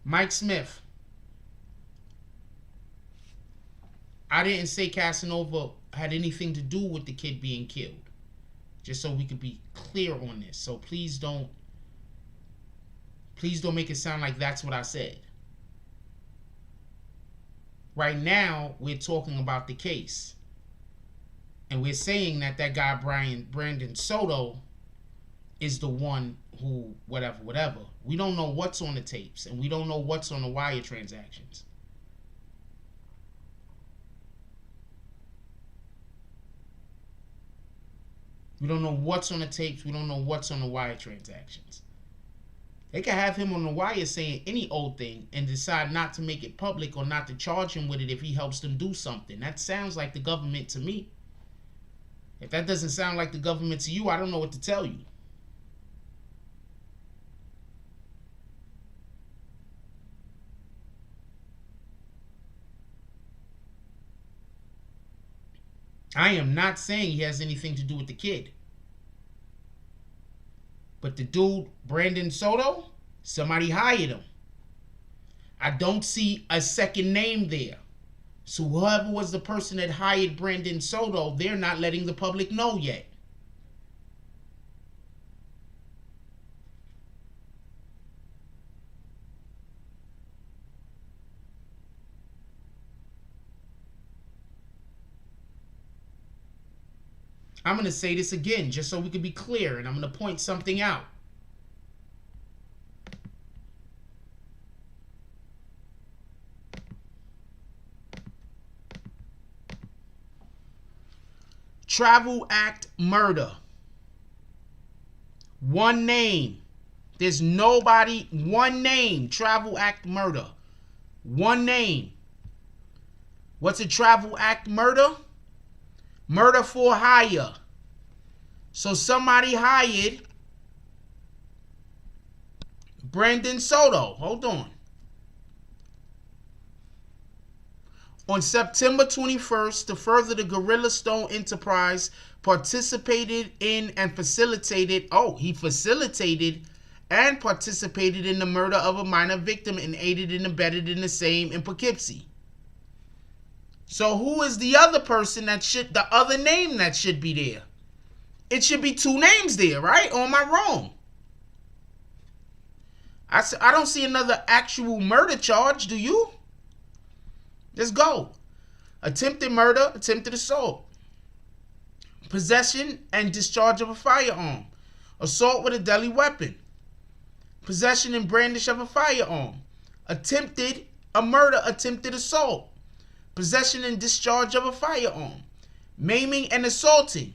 Mike Smith. I didn't say Casanova had anything to do with the kid being killed. Just so we could be clear on this. So please don't make it sound like that's what I said. Right now, we're talking about the case. And we're saying that guy Brandon Soto is the one who, whatever. We don't know what's on the tapes. And we don't know what's on the wire transactions. We don't know what's on the tapes. We don't know what's on the wire transactions. They could have him on the wire saying any old thing and decide not to make it public or not to charge him with it if he helps them do something. That sounds like the government to me. If that doesn't sound like the government to you, I don't know what to tell you. I am not saying he has anything to do with the kid. But the dude, Brandon Soto, somebody hired him. I don't see a second name there. So whoever was the person that hired Brandon Soto, they're not letting the public know yet. I'm going to say this again just so we can be clear, and I'm going to point something out. Travel Act murder. One name. There's nobody. One name. Travel Act murder. One name. What's a Travel Act murder? Murder for hire. So somebody hired Brandon Soto. Hold on. On September 21st, to further the Gorilla Stone enterprise, participated in and facilitated, he facilitated and participated in the murder of a minor victim and aided and abetted in the same in Poughkeepsie. So who is the other person the other name that should be there? It should be two names there, right? Or am I wrong? I don't see another actual murder charge, do you? Let's go. Attempted murder, attempted assault. Possession and discharge of a firearm. Assault with a deadly weapon. Possession and brandish of a firearm. Attempted assault. Possession and discharge of a firearm. Maiming and assaulting.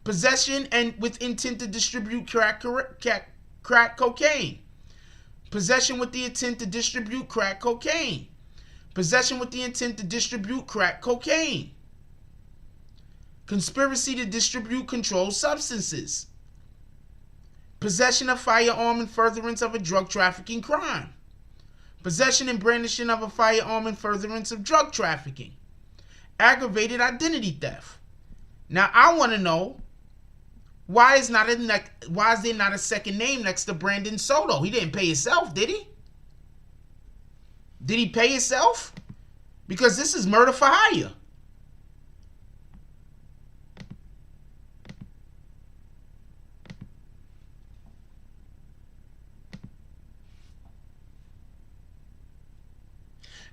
Possession and with intent to distribute crack cocaine. Possession with the intent to distribute crack cocaine. Possession with the intent to distribute crack cocaine. Conspiracy to distribute controlled substances. Possession of firearm in furtherance of a drug trafficking crime. Possession and brandishing of a firearm in furtherance of drug trafficking. Aggravated identity theft. Now I want to know, why is there not a second name next to Brandon Soto? He didn't pay himself, did he? Did he pay himself? Because this is murder for hire.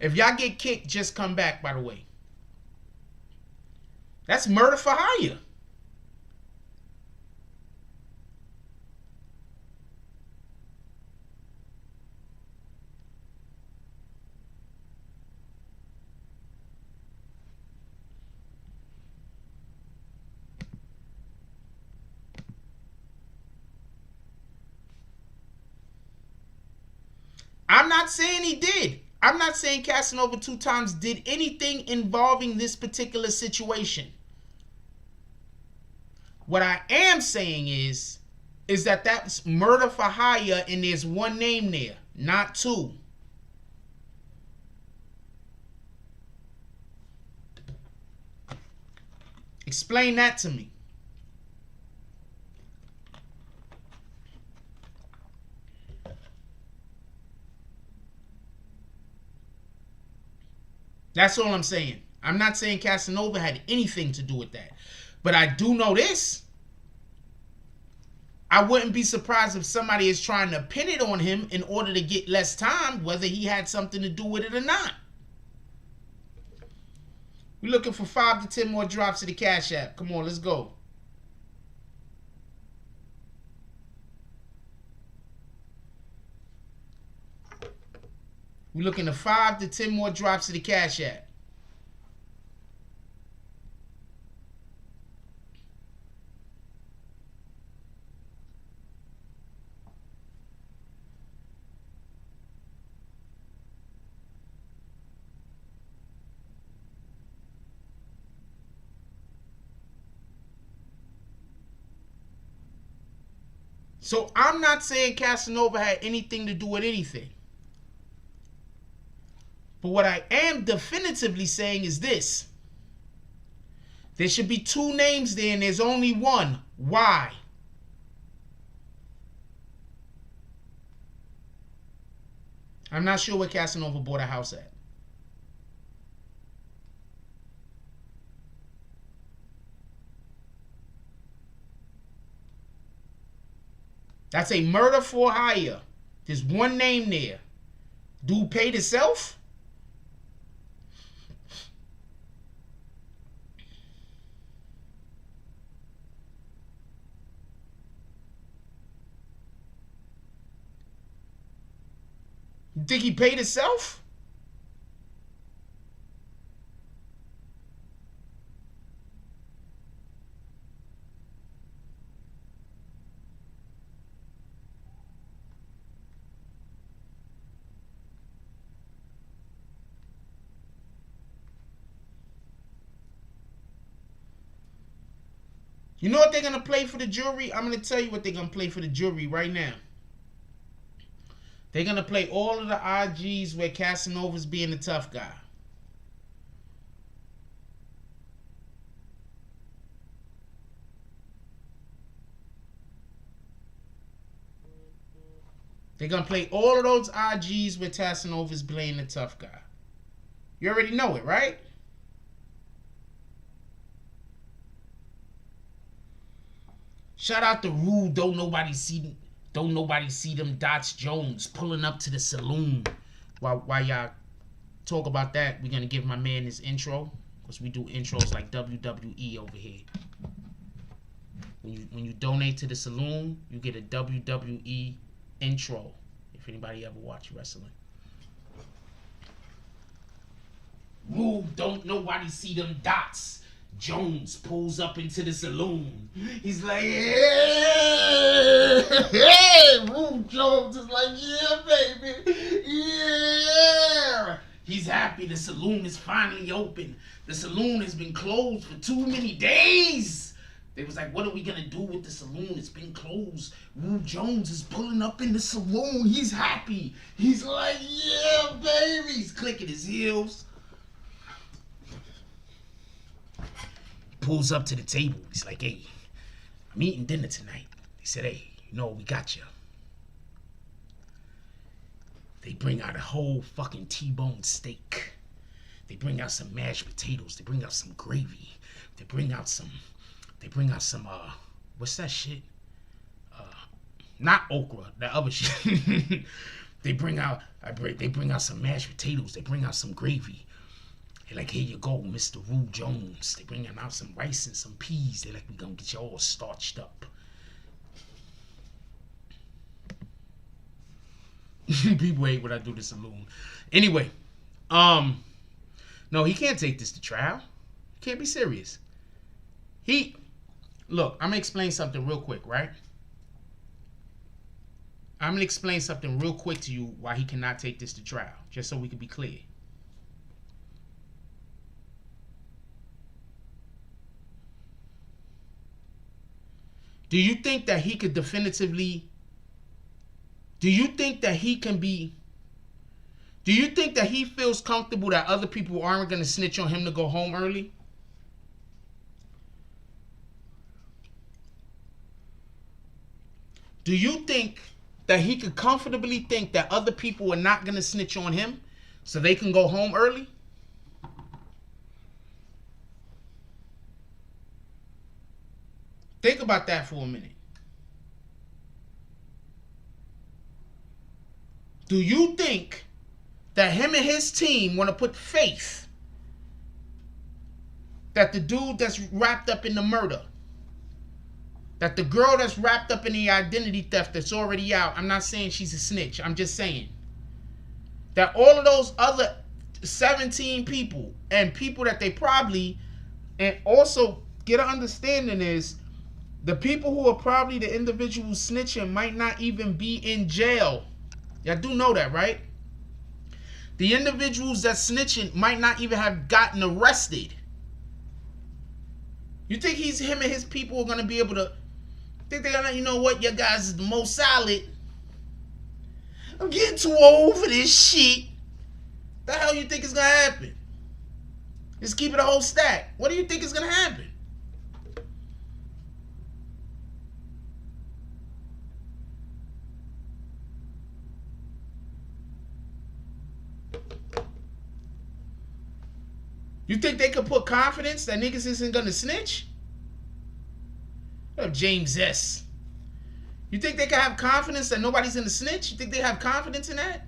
If y'all get kicked, just come back, by the way. That's murder for hire. I'm not saying he did. I'm not saying Casanova 2 times did anything involving this particular situation. What I am saying is that that's murder for hire and there's one name there, not two. Explain that to me. That's all I'm saying. I'm not saying Casanova had anything to do with that. But I do know this. I wouldn't be surprised if somebody is trying to pin it on him in order to get less time, whether he had something to do with it or not. We're looking for 5 to 10 more drops of the Cash App. Come on, let's go. We're looking at 5 to 10 more drops of the Cash App. So I'm not saying Casanova had anything to do with anything. But what I am definitively saying is this. There should be two names there and there's only one. Why? I'm not sure where Casanova bought a house at. That's a murder for hire. There's one name there. Dude paid himself? You think he paid himself? You know what they're going to play for the jury? I'm going to tell you what they're going to play for the jury right now. They're going to play all of the IGs where Casanova's being the tough guy. They're going to play all of those IGs where Casanova's playing the tough guy. You already know it, right? Shout out to Rude. Don't nobody see them Dots Jones pulling up to the saloon. While y'all talk about that, we're gonna give my man his intro, because we do intros like WWE over here. When you donate to the saloon, you get a WWE intro. If anybody ever watch wrestling. Rude. Don't nobody see them Dots. Jones pulls up into the saloon. He's like, yeah, hey, Rude Jones is like, yeah, baby, yeah. He's happy the saloon is finally open. The saloon has been closed for too many days. They was like, what are we gonna do with the saloon? It's been closed. Rude Jones is pulling up in the saloon. He's happy. He's like, yeah, baby. He's clicking his heels. Pulls up to the table. He's like, hey, I'm eating dinner tonight. They said, hey, you know, we got you. They bring out a whole fucking T-bone steak. They bring out some mashed potatoes. They bring out some gravy. They bring out some, what's that shit? Not okra, that other shit. They bring out some mashed potatoes. They bring out some gravy. They're like, here you go, Mr. Rude Jones. They bring out some rice and some peas. They're like, we gonna get you all starched up. People hate when I do the saloon. Anyway, no, he can't take this to trial. He can't be serious. Look, I'm gonna explain something real quick, right? I'm gonna explain something real quick to you why he cannot take this to trial, just so we can be clear. Do you think that he could definitively... Do you think that he feels comfortable that other people aren't going to snitch on him to go home early? Do you think that he could comfortably think that other people are not going to snitch on him so they can go home early? Think about that for a minute. Do you think that him and his team want to put faith that the dude that's wrapped up in the murder, that the girl that's wrapped up in the identity theft that's already out, I'm not saying she's a snitch, I'm just saying that all of those other 17 people and people that they probably, and also get an understanding is, the people who are probably the individuals snitching might not even be in jail. Y'all do know that, right? The individuals that snitching might not even have gotten arrested. You think him and his people are going to be able to Think they're gonna, you know what, your guys is the most solid. I'm getting too old for this shit. The hell you think is gonna happen? Just keep it a whole stack. What do you think is gonna happen? You think they could put confidence that niggas isn't gonna snitch? What up, James S? You think they can have confidence that nobody's gonna snitch? You think they have confidence in that?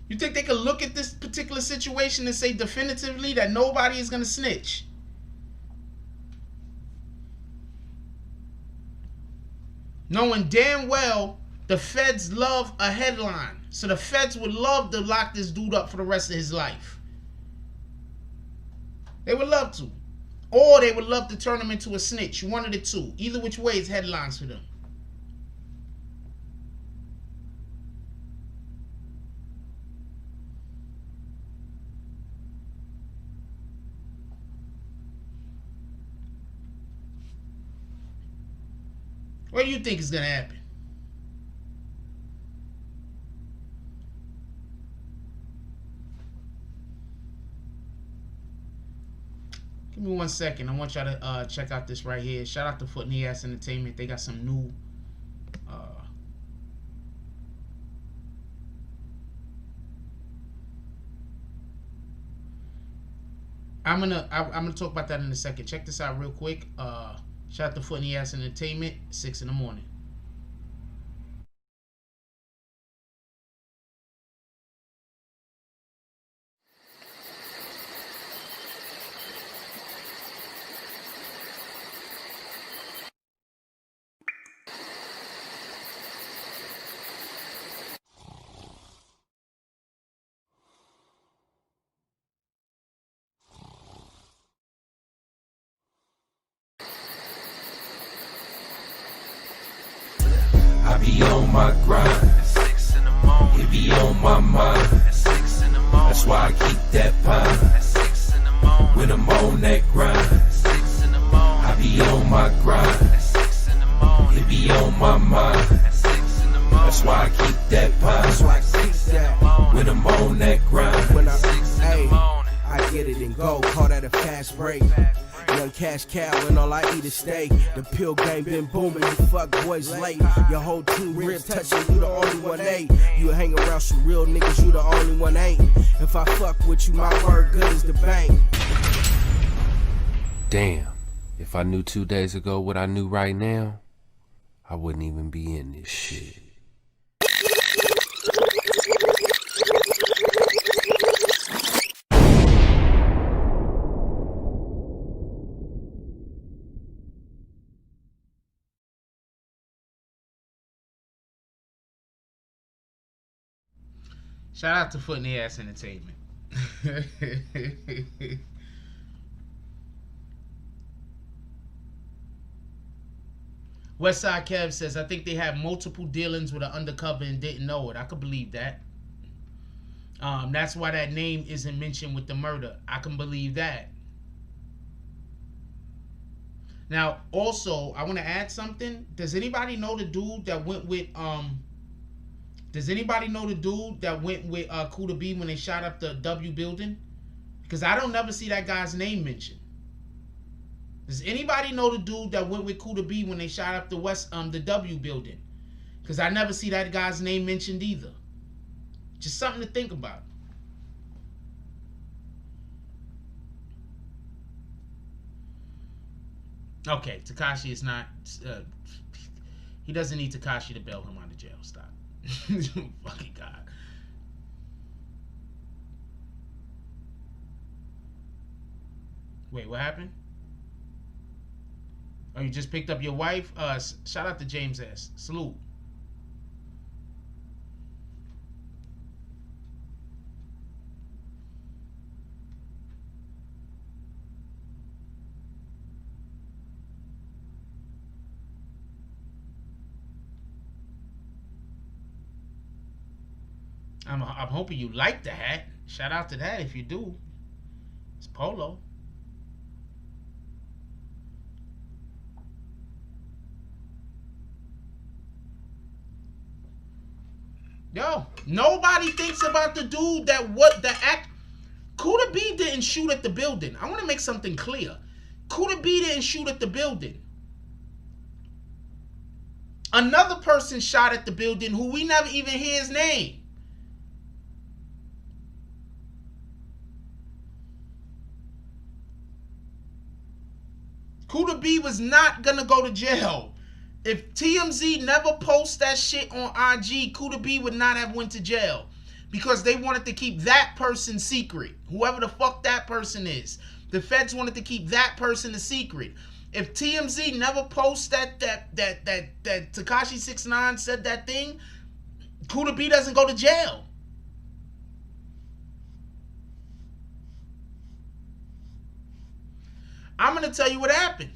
You think they could look at this particular situation and say definitively that nobody is gonna snitch? Knowing damn well the feds love a headline. So the feds would love to lock this dude up for the rest of his life. They would love to. Or they would love to turn him into a snitch. One of the two. Either which way is headlines for them. What do you think is going to happen? Give me 1 second. I want y'all to check out this right here. Shout out to Foot in the Ass Entertainment. They got some new I'm gonna talk about that in a second. Check this out real quick. Shout out to Foot in the Ass Entertainment, 6 in the morning. I be on my grind. At 6 in the morning. It be on my mind. At 6 in the morning. That's why I keep that pine. At 6 in the morning. When I'm on that grind. At 6 in the morning. I be on my grind. At 6 in the morning. It be on my mind. At 6 in the morning. That's why I keep that pine. That's why I keep that. When I'm on that grind. When I get it and go. Call that a fast break. Young cash cow and all I eat is steak. The pill game been booming, you fuck boys late. Your whole team ribs touching, you the only one ain't. You hang around some real niggas, you the only one ain't. If I fuck with you, my word good as the bank. Damn, if I knew 2 days ago what I knew right now, I wouldn't even be in this shit. Shout out to Foot in the Ass Entertainment. Westside Kev says, I think they had multiple dealings with an undercover and didn't know it. I could believe that. That's why that name isn't mentioned with the murder. I can believe that. Now, also, I want to add something. Does anybody know the dude that went with Kuda B when they shot up the W building? Because I don't never see that guy's name mentioned. Does anybody know the dude that went with Kuda B when they shot up the W building? Because I never see that guy's name mentioned either. Just something to think about. Okay, Tekashi is not. He doesn't need Tekashi to bail him out of jail. Stop. Fucking God. Wait, what happened? Oh, you just picked up your wife? Shout out to James S. Salute. I'm hoping you like the hat. Shout out to that if you do. It's polo. Yo, nobody thinks about the dude that act. Kuda B didn't shoot at the building. I want to make something clear. Kuda B didn't shoot at the building. Another person shot at the building who we never even hear his name. Kuda B was not gonna go to jail. If TMZ never posts that shit on IG, Kuda B would not have went to jail. Because they wanted to keep that person secret. Whoever the fuck that person is. The feds wanted to keep that person a secret. If TMZ never posts that Tekashi 6ix9ine said that thing, Kuda B doesn't go to jail. I'm gonna tell you what happened.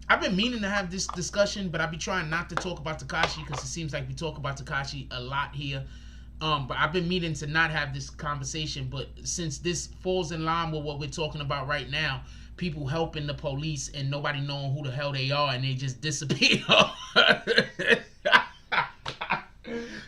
I've been meaning to have this discussion, but I be trying not to talk about Tekashi because it seems like we talk about Tekashi a lot here. But I've been meaning to not have this conversation, but since this falls in line with what we're talking about right now, people helping the police and nobody knowing who the hell they are and they just disappear.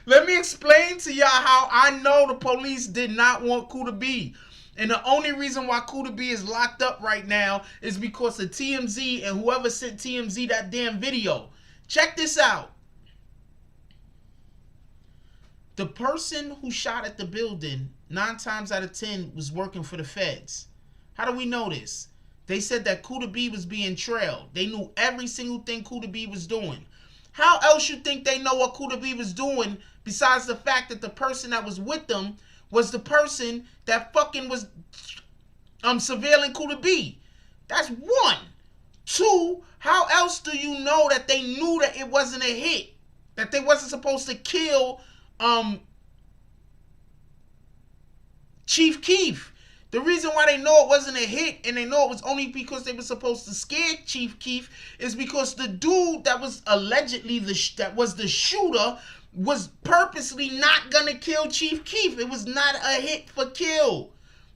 Let me explain to y'all how I know the police did not want Kuda B. And the only reason why Kuda B is locked up right now is because of TMZ and whoever sent TMZ that damn video. Check this out. The person who shot at the building 9 times out of 10 was working for the feds. How do we know this? They said that Kuda B was being trailed. They knew every single thing Kuda B was doing. How else you think they know what Kuda B was doing besides the fact that the person that was with them was the person that fucking was surveilling Kuda B? That's one. Two, how else do you know that they knew that it wasn't a hit? That they wasn't supposed to kill Chief Keef? The reason why they know it wasn't a hit and they know it was only because they were supposed to scare Chief Keef is because the dude that was allegedly the shooter was purposely not gonna kill Chief Keef. It was not a hit for kill.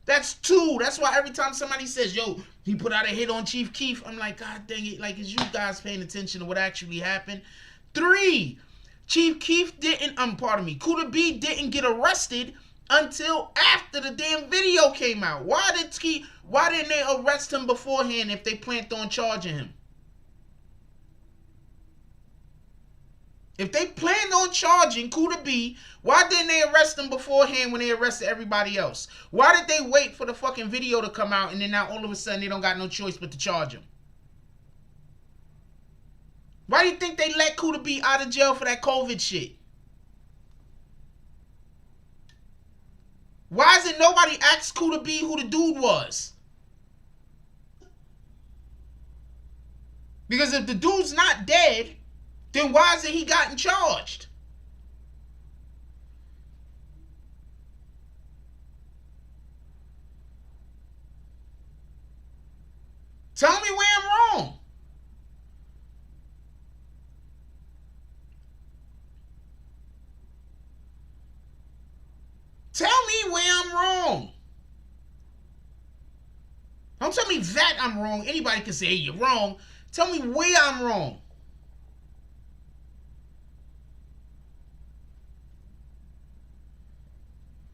That's two. That's why every time somebody says, yo, he put out a hit on Chief Keef, I'm like, God dang it, like, is you guys paying attention to what actually happened? Three, Chief Keef didn't, Kuda B didn't get arrested until after the damn video came out. Why didn't they arrest him beforehand if they planned on charging him? If they planned on charging Kuda B, why didn't they arrest him beforehand when they arrested everybody else? Why did they wait for the fucking video to come out and then now all of a sudden they don't got no choice but to charge him? Why do you think they let Kuda B out of jail for that COVID shit? Why isn't nobody asked Kuda B who the dude was? Because if the dude's not dead, then why isn't he gotten charged? Tell me where I'm wrong. Tell me where I'm wrong. Don't tell me that I'm wrong. Anybody can say, hey, you're wrong. Tell me where I'm wrong.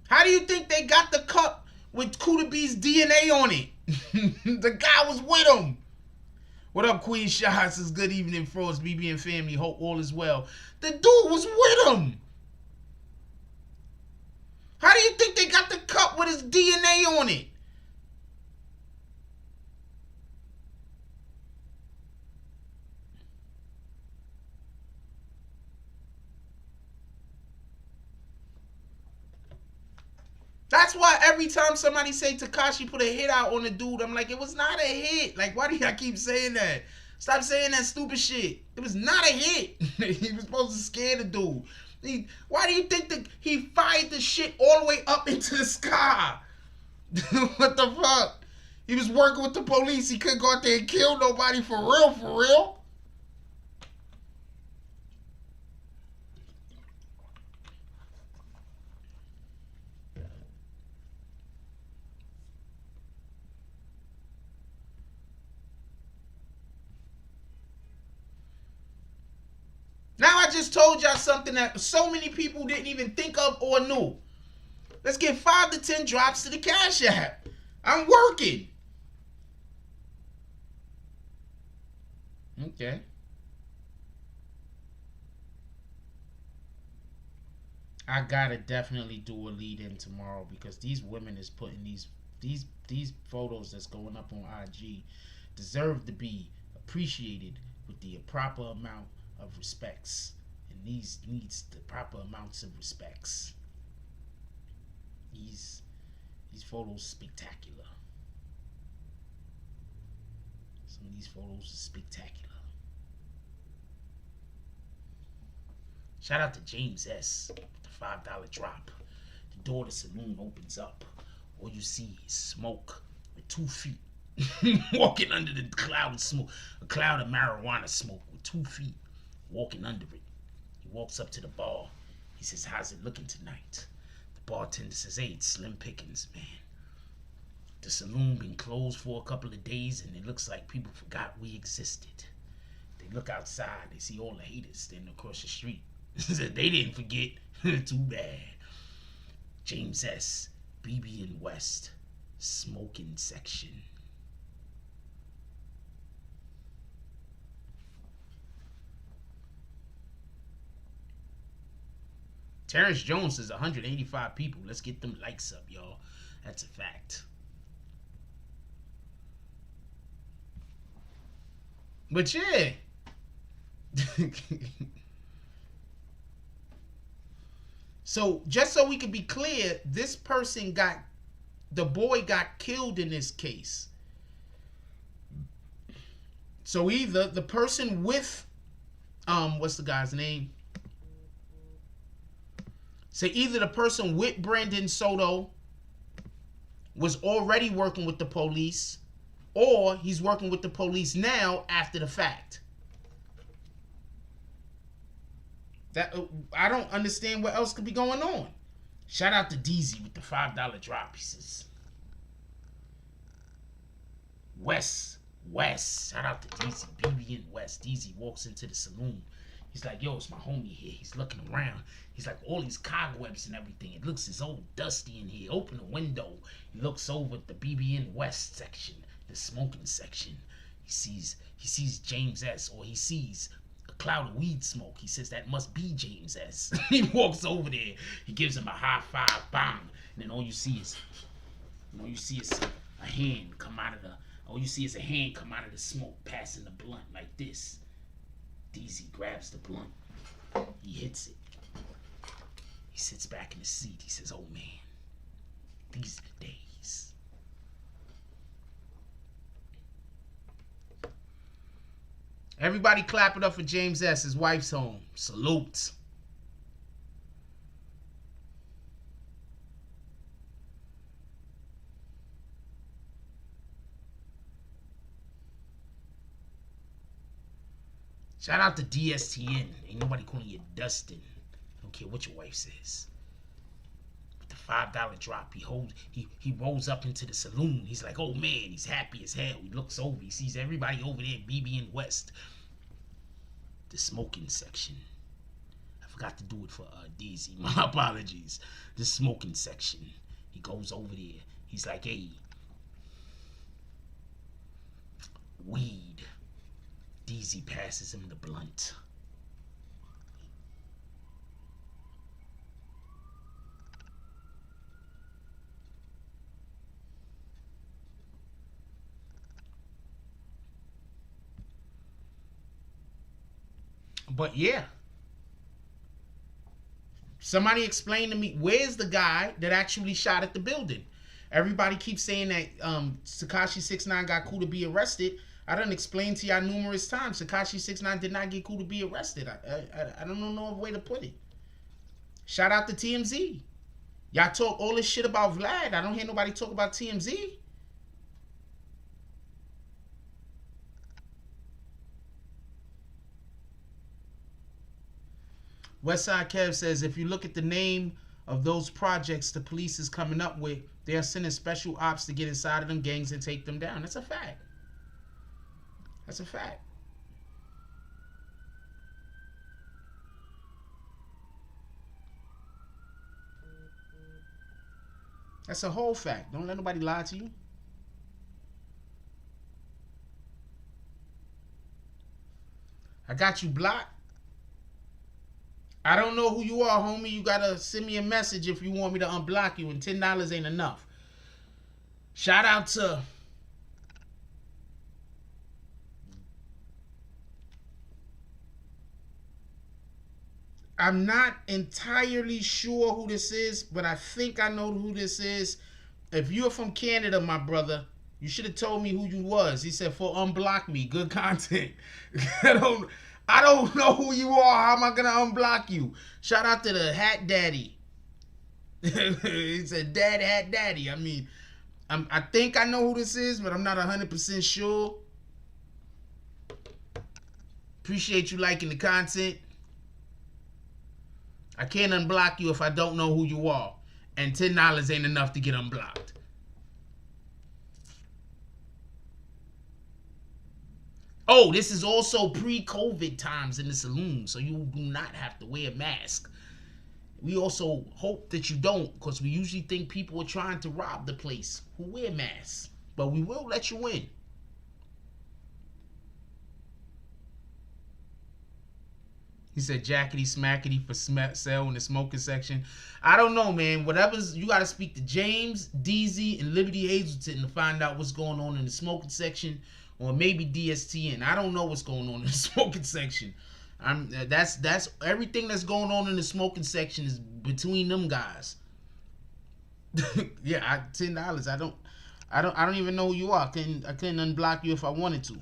How do you think they got the cup with Kuda B's DNA on it? The guy was with him. What up, Queen Shots? It's good evening, Froze, BBN family. Hope all is well. The dude was with him. How do you think they got the cup with his DNA on it? That's why every time somebody say Tekashi put a hit out on a dude, I'm like, it was not a hit. Like, why do y'all keep saying that? Stop saying that stupid shit. It was not a hit. He was supposed to scare the dude. Why do you think that he fired the shit all the way up into the sky? What the fuck? He was working with the police. He couldn't go out there and kill nobody for real, for real. Now I just told y'all something that so many people didn't even think of or knew. Let's get 5 to 10 drops to the Cash App. I'm working. Okay. I gotta definitely do a lead in tomorrow because these women is putting these photos that's going up on IG deserve to be appreciated with the proper amount of respects, and these needs the proper amounts of respects. These photos spectacular. Some of these photos are spectacular. Shout out to James S. with the $5 drop. The door to the saloon opens up. All you see is smoke with 2 feet walking under the cloud of smoke. A cloud of marijuana smoke with 2 feet walking under it. He walks up to the bar. He says, "How's it looking tonight?" The bartender says, "Hey, it's slim pickings, man. The saloon been closed for a couple of days and it looks like people forgot we existed." They look outside. They see all the haters standing across the street. They didn't forget. Too bad. James S. BBN West. Smoking section. Terrence Jones says 185 people. Let's get them likes up, y'all. That's a fact. But yeah. So just so we can be clear, this person the boy got killed in this case. So either the person with, what's the guy's name? So either the person with Brandon Soto was already working with the police, or he's working with the police now after the fact. That I don't understand what else could be going on. Shout out to DZ with the $5 drop. He says, West. Shout out to DZ, BB and West. DZ walks into the saloon. He's like, "Yo, it's my homie here." He's looking around. He's like, all these cobwebs and everything. It looks as old dusty in here. Open the window. He looks over at the BBN West section, the smoking section. He sees James S. or he sees a cloud of weed smoke. He says that must be James S. He walks over there. He gives him a high five, bang, and then all you see is a hand come out of the smoke, passing the blunt like this. DZ grabs the blunt. He hits it. He sits back in the seat. He says, "Oh man, these are the days." Everybody clap it up for James S. His wife's home. Salute. Shout out to DSTN. Ain't nobody calling you Dustin. I don't care what your wife says. With the $5 drop, he rolls up into the saloon. He's like, "Oh man," he's happy as hell. He looks over. He sees everybody over there, BB and West. The smoking section. I forgot to do it for DZ. My apologies. The smoking section. He goes over there. He's like, "Hey, weed." DZ passes him the blunt. But yeah. Somebody explain to me, where's the guy that actually shot at the building? Everybody keeps saying that Tekashi 6ix9ine got Cool to be arrested. I done explained to y'all numerous times. Tekashi 6ix9ine did not get Cool to be arrested. I don't know no other way to put it. Shout out to TMZ. Y'all talk all this shit about Vlad. I don't hear nobody talk about TMZ. Westside Kev says, if you look at the name of those projects the police is coming up with, they are sending special ops to get inside of them gangs and take them down. That's a fact. That's a fact. That's a whole fact. Don't let nobody lie to you. I got you blocked. I don't know who you are, homie. You gotta send me a message if you want me to unblock you, and $10 ain't enough. Shout out to I'm not entirely sure who this is, but I think I know who this is. If you're from Canada, my brother, you should have told me who you was. He said, for unblock me. Good content. I don't know who you are. How am I gonna unblock you? Shout out to the Hat Daddy. He said, Dad Hat Daddy. I mean, I think I know who this is, but I'm not 100% sure. Appreciate you liking the content. I can't unblock you if I don't know who you are. And $10 ain't enough to get unblocked. Oh, this is also pre-COVID times in the saloon, so you do not have to wear a mask. We also hope that you don't, because we usually think people are trying to rob the place who wear masks. But we will let you in. He said jackety smackety for sale in the smoking section. I don't know, man. Whatever's, you got to speak to James, DZ, and Liberty Hazelton to find out what's going on in the smoking section, or maybe DSTN. I don't know what's going on in the smoking section. That's everything that's going on in the smoking section is between them guys. Yeah, $10. I don't even know who you are. I couldn't unblock you if I wanted to.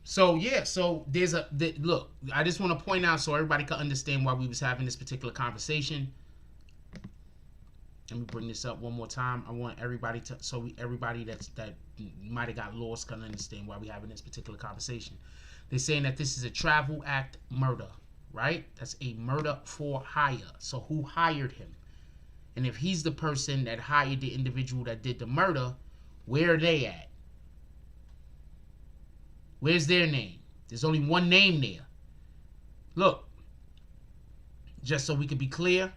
So yeah, so look, I just want to point out so everybody can understand why we was having this particular conversation. Let me bring this up one more time. I want everybody to, everybody that might have got lost can understand why we having this particular conversation. They're saying that this is a travel act murder, right? That's a murder for hire. So who hired him? And if he's the person that hired the individual that did the murder, where are they at? Where's their name? There's only one name there. Look, just so we can be clear,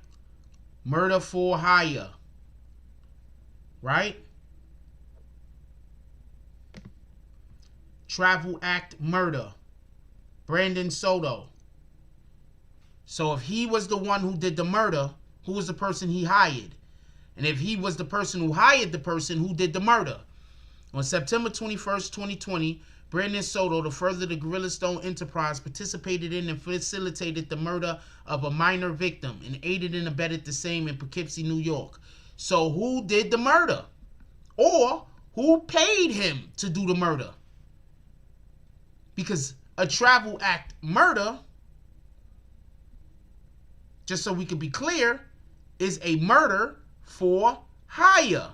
murder for hire, right? Travel act murder, Brandon Soto. So if he was the one who did the murder, who was the person he hired? And if he was the person who hired the person who did the murder, on September 21st, 2020, Brandon Soto, to further the Gorilla Stone enterprise, participated in and facilitated the murder of a minor victim and aided and abetted the same in Poughkeepsie, New York. So who did the murder? Or who paid him to do the murder? Because a travel act murder, just so we can be clear, is a murder for hire.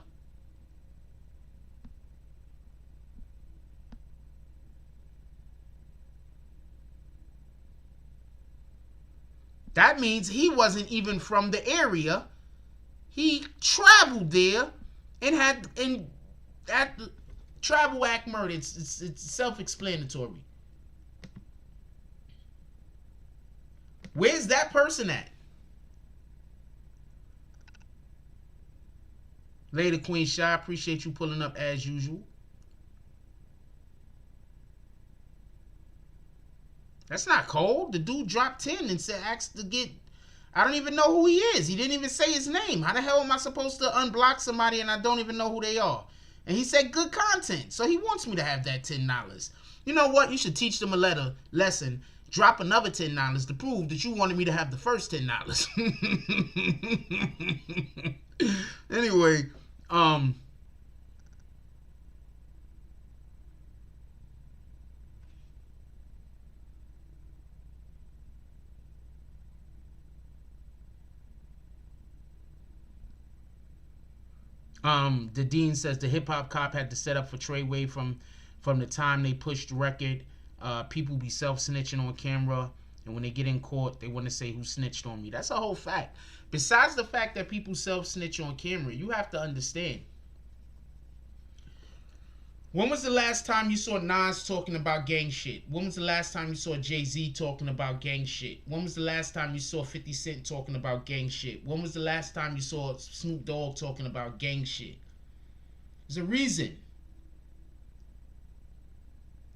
That means he wasn't even from the area. He traveled there and had that travel act murder. It's self-explanatory. Where's that person at? Later, Queen Shy, appreciate you pulling up as usual. That's not cold. The dude dropped 10 and said, asked to get, I don't even know who he is. He didn't even say his name. How the hell am I supposed to unblock somebody and I don't even know who they are? And he said good content. So he wants me to have that $10. You know what? You should teach them a lesson. Drop another $10 to prove that you wanted me to have the first $10. Anyway, The Dean says the hip hop cop had to set up for Treyway from the time they pushed the record. People be self snitching on camera, and when they get in court, they want to say who snitched on me. That's a whole fact. Besides the fact that people self snitch on camera, you have to understand. When was the last time you saw Nas talking about gang shit? When was the last time you saw Jay-Z talking about gang shit? When was the last time you saw 50 Cent talking about gang shit? When was the last time you saw Snoop Dogg talking about gang shit? There's a reason.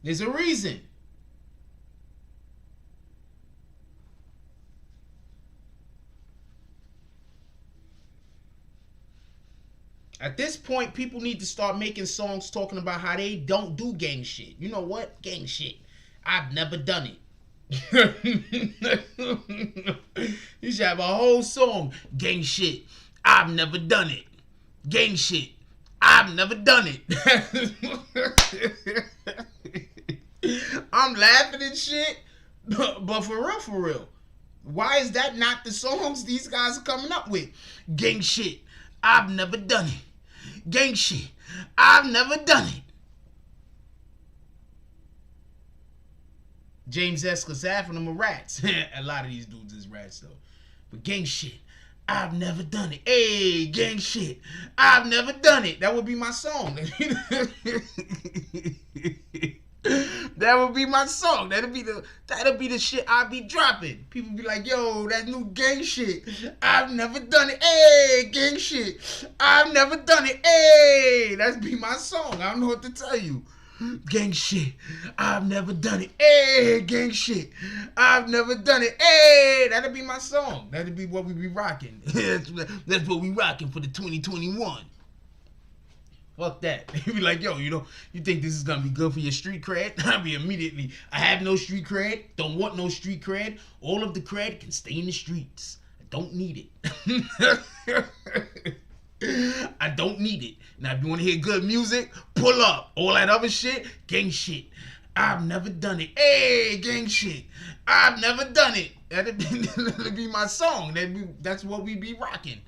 There's a reason. At this point, people need to start making songs talking about how they don't do gang shit. You know what? Gang shit. I've never done it. You should have a whole song. Gang shit. I've never done it. Gang shit. I've never done it. I'm laughing and shit. But for real. Why is that not the songs these guys are coming up with? Gang shit. I've never done it. Gang shit. I've never done it. James Esker's half of them are rats. A lot of these dudes is rats though. But gang shit. I've never done it. Hey, gang shit. I've never done it. That would be my song. That would be my song. That'll be the shit I'll be dropping. People be like, yo, that new gang shit. I've never done it. Hey, gang shit. I've never done it. Hey, that's be my song. I don't know what to tell you. Gang shit. I've never done it. Hey, gang shit. I've never done it. Hey, that'll be my song. That'll be what we be rocking. That's what we rocking for the 2021. Fuck that. They be like, yo, you think this is gonna be good for your street cred? I'll be immediately, I have no street cred, don't want no street cred. All of the cred can stay in the streets. I don't need it. I don't need it. Now, if you want to hear good music, pull up. All that other shit, gang shit. I've never done it. Hey, gang shit. I've never done it. That'd be my song. That's what we be rocking.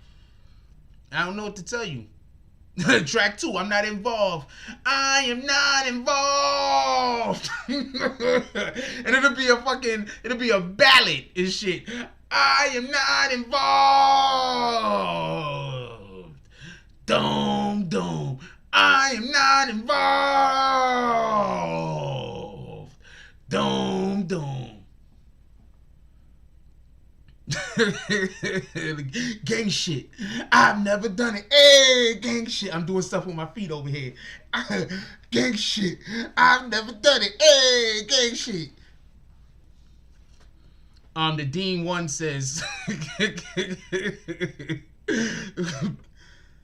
I don't know what to tell you. Track 2, I'm not involved. I am not involved. And it'll be a ballad and shit. I am not involved. Dum dum. I am not involved. Dum dum. Gang shit. I've never done it. Hey, gang shit. I'm doing stuff with my feet over here. Gang shit. I've never done it. Hey, gang shit. The Dean 1 says,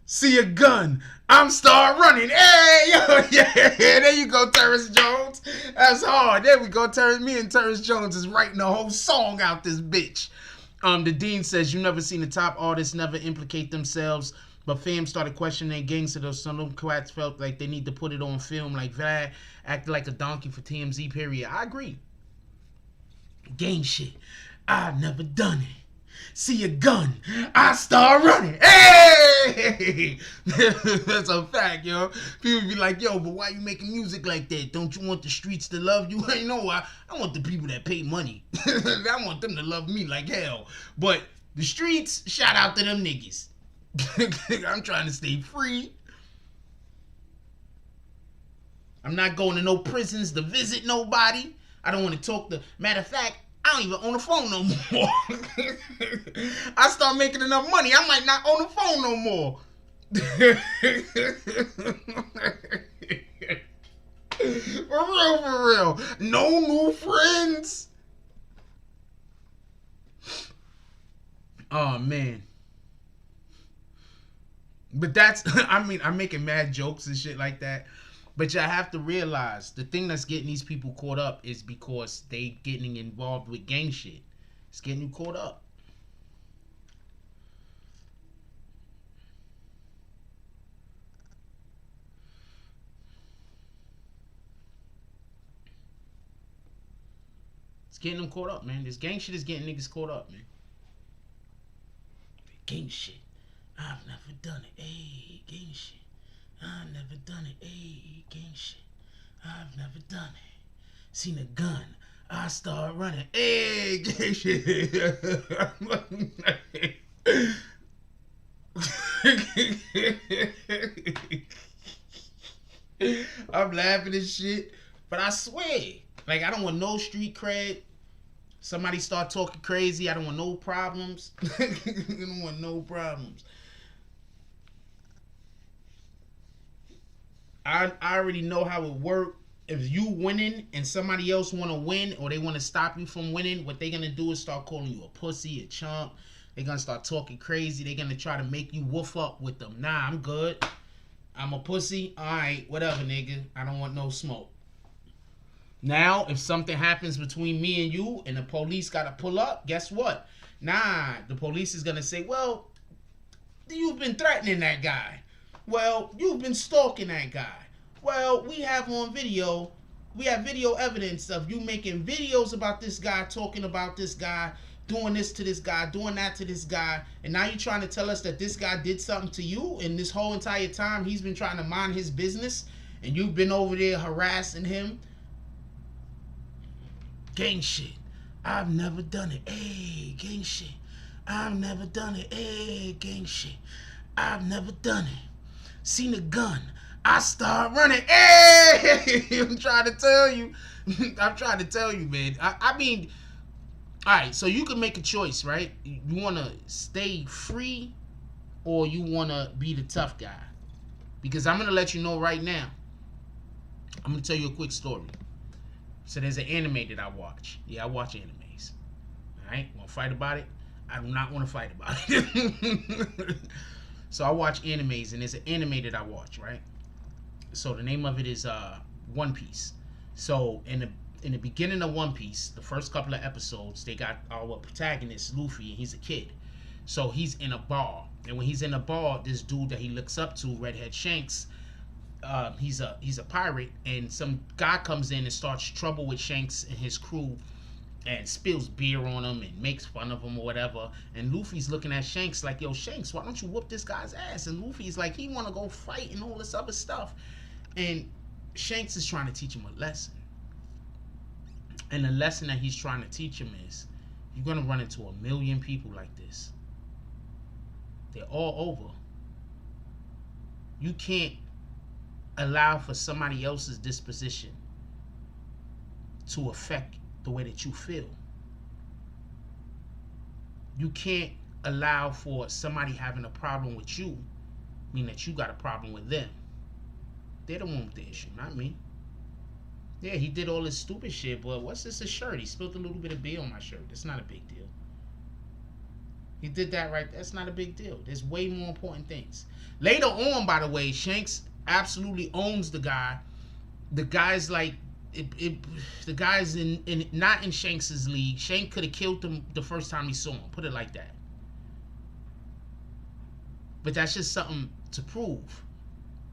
see a gun, I'm start running. Hey, yo, yeah, there you go, Terrence Jones. That's hard. There we go, me and Terrence Jones is writing a whole song out this bitch. The Dean says, you never seen the top artists never implicate themselves, but fam started questioning their gangster, though some of them quats felt like they need to put it on film like that, acted like a donkey for TMZ, period. I agree. Gang shit. I've never done it. See a gun, I start running. Hey! That's a fact, yo. People be like, yo, but why you making music like that? Don't you want the streets to love you? You know why? I want the people that pay money. I want them to love me like hell. But the streets, shout out to them niggas. I'm trying to stay free. I'm not going to no prisons to visit nobody. I don't want to talk to... Matter of fact, I don't even own a phone no more. I start making enough money, I might not own a phone no more. For real. No new friends. Oh, man. But that's, I mean, I'm making mad jokes and shit like that. But y'all have to realize the thing that's getting these people caught up is because they getting involved with gang shit. It's getting you caught up. It's getting them caught up, man. This gang shit is getting niggas caught up, man. Gang shit. I've never done it. Hey, gang shit. I've never done it. Hey, gang shit. I've never done it. Seen a gun. I start running. Hey, gang shit. I'm laughing and shit, but I swear, like, I don't want no street cred. Somebody start talking crazy, I don't want no problems. I don't want no problems. I already know how it works. If you winning and somebody else want to win, or they want to stop you from winning, what they gonna do is start calling you a pussy, a chump. They're gonna start talking crazy. They're gonna try to make you woof up with them. Nah, I'm good. I'm a pussy. Alright, whatever, nigga. I don't want no smoke. Now, if something happens between me and you and the police gotta pull up, guess what? Nah, the police is gonna say, well, you've been threatening that guy. Well, you've been stalking that guy. Well, we have on video, we have video evidence of you making videos about this guy, talking about this guy, doing this to this guy, doing that to this guy, and now you're trying to tell us that this guy did something to you, and this whole entire time he's been trying to mind his business, and you've been over there harassing him. Gang shit. I've never done it. Hey, gang shit. I've never done it. Hey, gang shit. I've never done it. Seen a gun. I start running. Hey, I'm trying to tell you. I'm trying to tell you, man. I mean, all right, so you can make a choice, right? You want to stay free or you want to be the tough guy? Because I'm going to let you know right now. I'm going to tell you a quick story. So there's an anime that I watch. Yeah, I watch animes. All right, want to fight about it? I do not want to fight about it. So I watch animes, and there's an anime that I watch, right? So the name of it is One Piece. So in the beginning of One Piece, the first couple of episodes, they got our protagonist, Luffy, and he's a kid. So he's in a bar. And when he's in a bar, this dude that he looks up to, Redhead Shanks, he's a pirate, and some guy comes in and starts trouble with Shanks and his crew and spills beer on him and makes fun of him or whatever. And Luffy's looking at Shanks like, yo, Shanks, why don't you whoop this guy's ass? And Luffy's like, he want to go fight and all this other stuff. And Shanks is trying to teach him a lesson. And the lesson that he's trying to teach him is, you're going to run into 1 million people like this. They're all over. You can't allow for somebody else's disposition to affect the way that you feel. You can't allow for somebody having a problem with you, mean that you got a problem with them. They're the one with the issue, not me. Yeah, he did all this stupid shit, but what's this, a shirt? He spilled a little bit of beer on my shirt. That's not a big deal. He did that right. That's not a big deal. There's way more important things. Later on, by the way, Shanks absolutely owns the guy. The guy's like, the guy's in not in Shanks's league. Shanks could have killed him the first time he saw him. Put it like that. But that's just something to prove.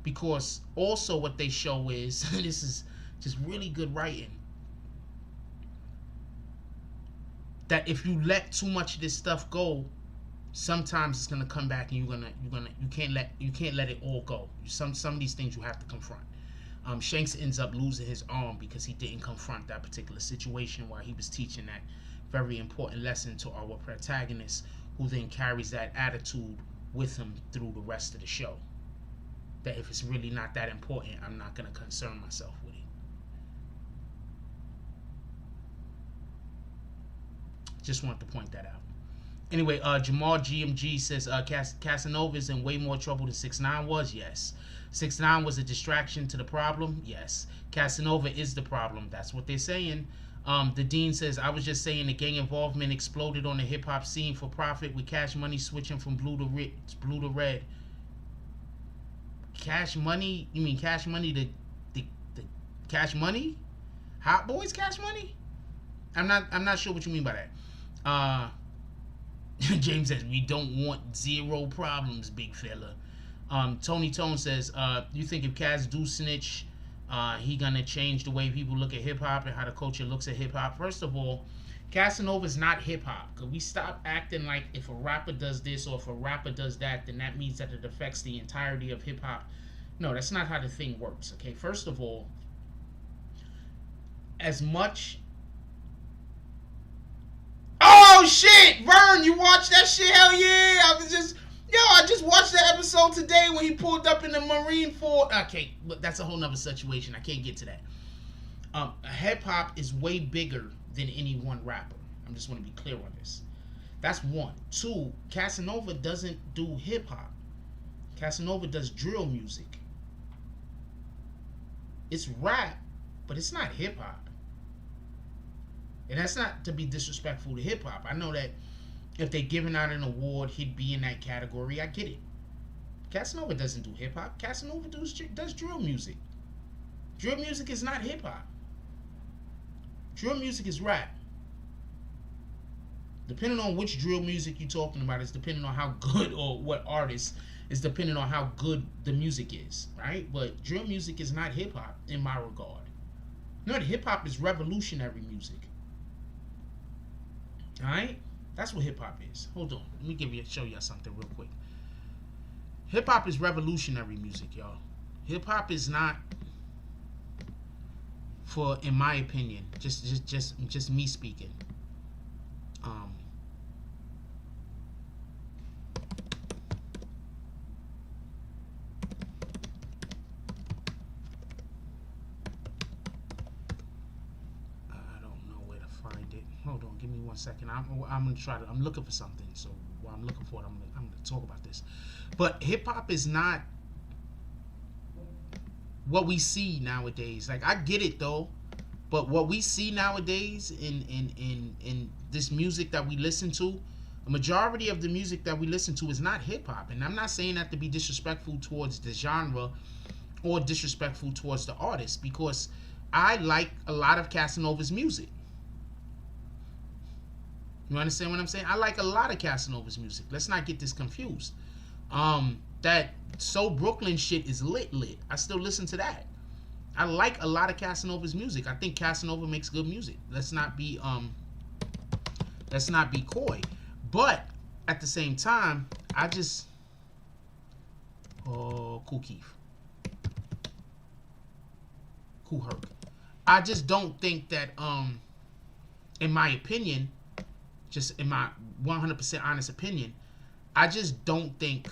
Because also what they show is, this is just really good writing, that if you let too much of this stuff go, sometimes it's gonna come back, and you can't let it all go. Some of these things you have to confront. Shanks ends up losing his arm because he didn't confront that particular situation while he was teaching that very important lesson to our protagonist, who then carries that attitude with him through the rest of the show. That if it's really not that important, I'm not gonna concern myself with it. Just want to point that out. Anyway, Jamal GMG says Casanova is in way more trouble than 6ix9ine was. Yes. 6ix9ine was a distraction to the problem. Yes. Casanova is the problem. That's what they're saying. The Dean says, I was just saying the gang involvement exploded on the hip hop scene for profit, with Cash Money switching from blue to red. Cash Money? You mean Cash Money? The Cash Money? Hot Boys Cash Money? I'm not sure what you mean by that. James says, we don't want zero problems, big fella. Tony Tone says, you think if Cass do snitch, he gonna change the way people look at hip-hop and how the culture looks at hip-hop? First of all, Casanova's not hip hop. Cause we stop acting like if a rapper does this or if a rapper does that, then that means that it affects the entirety of hip hop. No, that's not how the thing works. Okay, first of all, as much. Oh shit, Vern, you watched that shit? Hell yeah! I just watched the episode today when he pulled up in the Marine Ford. Okay, but that's a whole nother situation. I can't get to that. Hip hop is way bigger than any one rapper. I just want to be clear on this. That's one. Two, Casanova doesn't do hip hop. Casanova does drill music. It's rap, but it's not hip hop. And that's not to be disrespectful to hip hop. I know that if they're giving out an award, he'd be in that category. I get it. Casanova doesn't do hip hop. Casanova does drill music. Drill music is not hip hop. Drill music is rap. Depending on which drill music you're talking about, is depending on how good, or what artist, is depending on how good the music is, right? But drill music is not hip hop in my regard. No, the hip hop is revolutionary music. All right, that's what hip hop is. Hold on, let me show y'all something real quick. Hip hop is revolutionary music, y'all. Hip hop is not for, in my opinion, just me speaking. Hold on, give me 1 second. I'm gonna try to. I'm looking for something. So while I'm looking for it, I'm gonna talk about this. But hip hop is not what we see nowadays. Like, I get it though, but what we see nowadays in this music that we listen to, a majority of the music that we listen to is not hip hop. And I'm not saying that to be disrespectful towards the genre or disrespectful towards the artist, because I like a lot of Casanova's music. You understand what I'm saying? I like a lot of Casanova's music. Let's not get this confused. That So Brooklyn shit is lit. I still listen to that. I like a lot of Casanova's music. I think Casanova makes good music. Let's not be coy. But at the same time, Cool Keith. Cool Herc. I just don't think that in my opinion, just in my 100% honest opinion, I just don't think.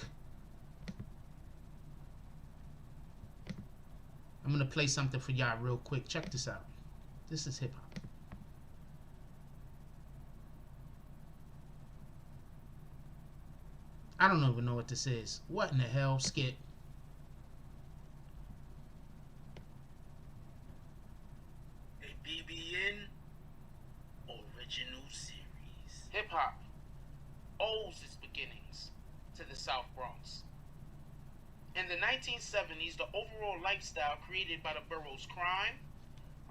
I'm going to play something for y'all real quick. Check this out. This is hip hop. I don't even know what this is. What in the hell, Skip? A BBN original series. Hip hop owes its beginnings to the South Bronx. In the 1970s, the overall lifestyle created by the borough's crime,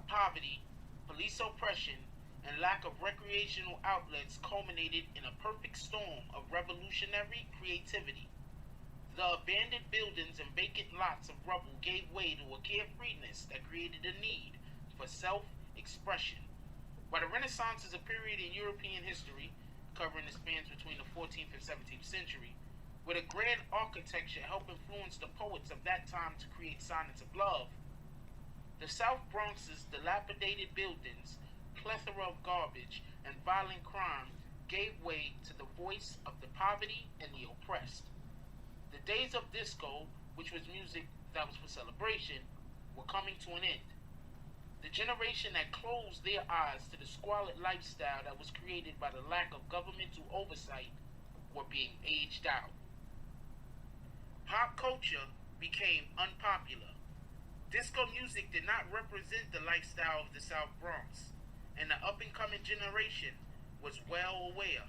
poverty, police oppression, and lack of recreational outlets culminated in a perfect storm of revolutionary creativity. The abandoned buildings and vacant lots of rubble gave way to a carefreeness that created a need for self-expression. While the Renaissance is a period in European history, covering the spans between the 14th and 17th century, where the grand architecture helped influence the poets of that time to create sonnets of love, the South Bronx's dilapidated buildings, plethora of garbage, and violent crime gave way to the voice of the poverty and the oppressed. The days of disco, which was music that was for celebration, were coming to an end. The generation that closed their eyes to the squalid lifestyle that was created by the lack of governmental oversight were being aged out. Pop culture became unpopular. Disco music did not represent the lifestyle of the South Bronx, and the up-and-coming generation was well aware.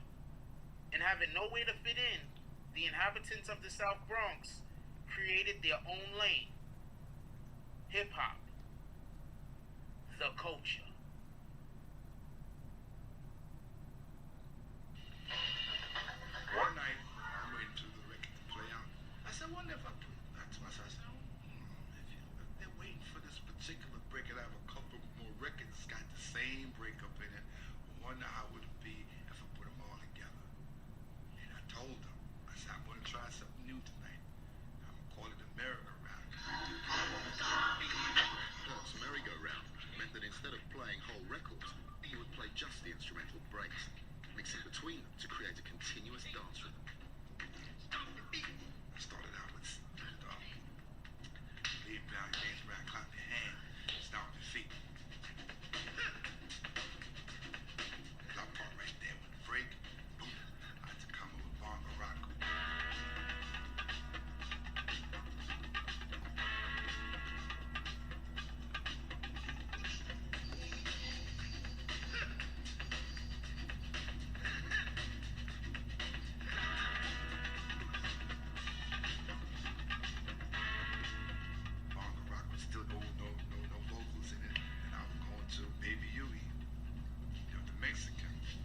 And having nowhere to fit in, the inhabitants of the South Bronx created their own lane. Hip-hop. The culture. One night, I'm waiting for the record to play out. I said, I wonder if I put that to myself. I said, if they're waiting for this particular break, and I have a couple more records got the same breakup in it. wonder how it would be if I put them all together. And I told them, I said, I'm going to try something new tonight. I'm going to call it a merry-go-round. Paul's merry-go-round meant that instead of playing whole records, he would play just the instrumental breaks, mixing between them to create a continuous dance rhythm. I started out with lead down, hands around, clap your hand, stomp your feet. That part right there with the break, boom, I had to come up with bongo rock. Bongo rock was still no vocals in it, and I was going to Baby Yui, the Mexican. And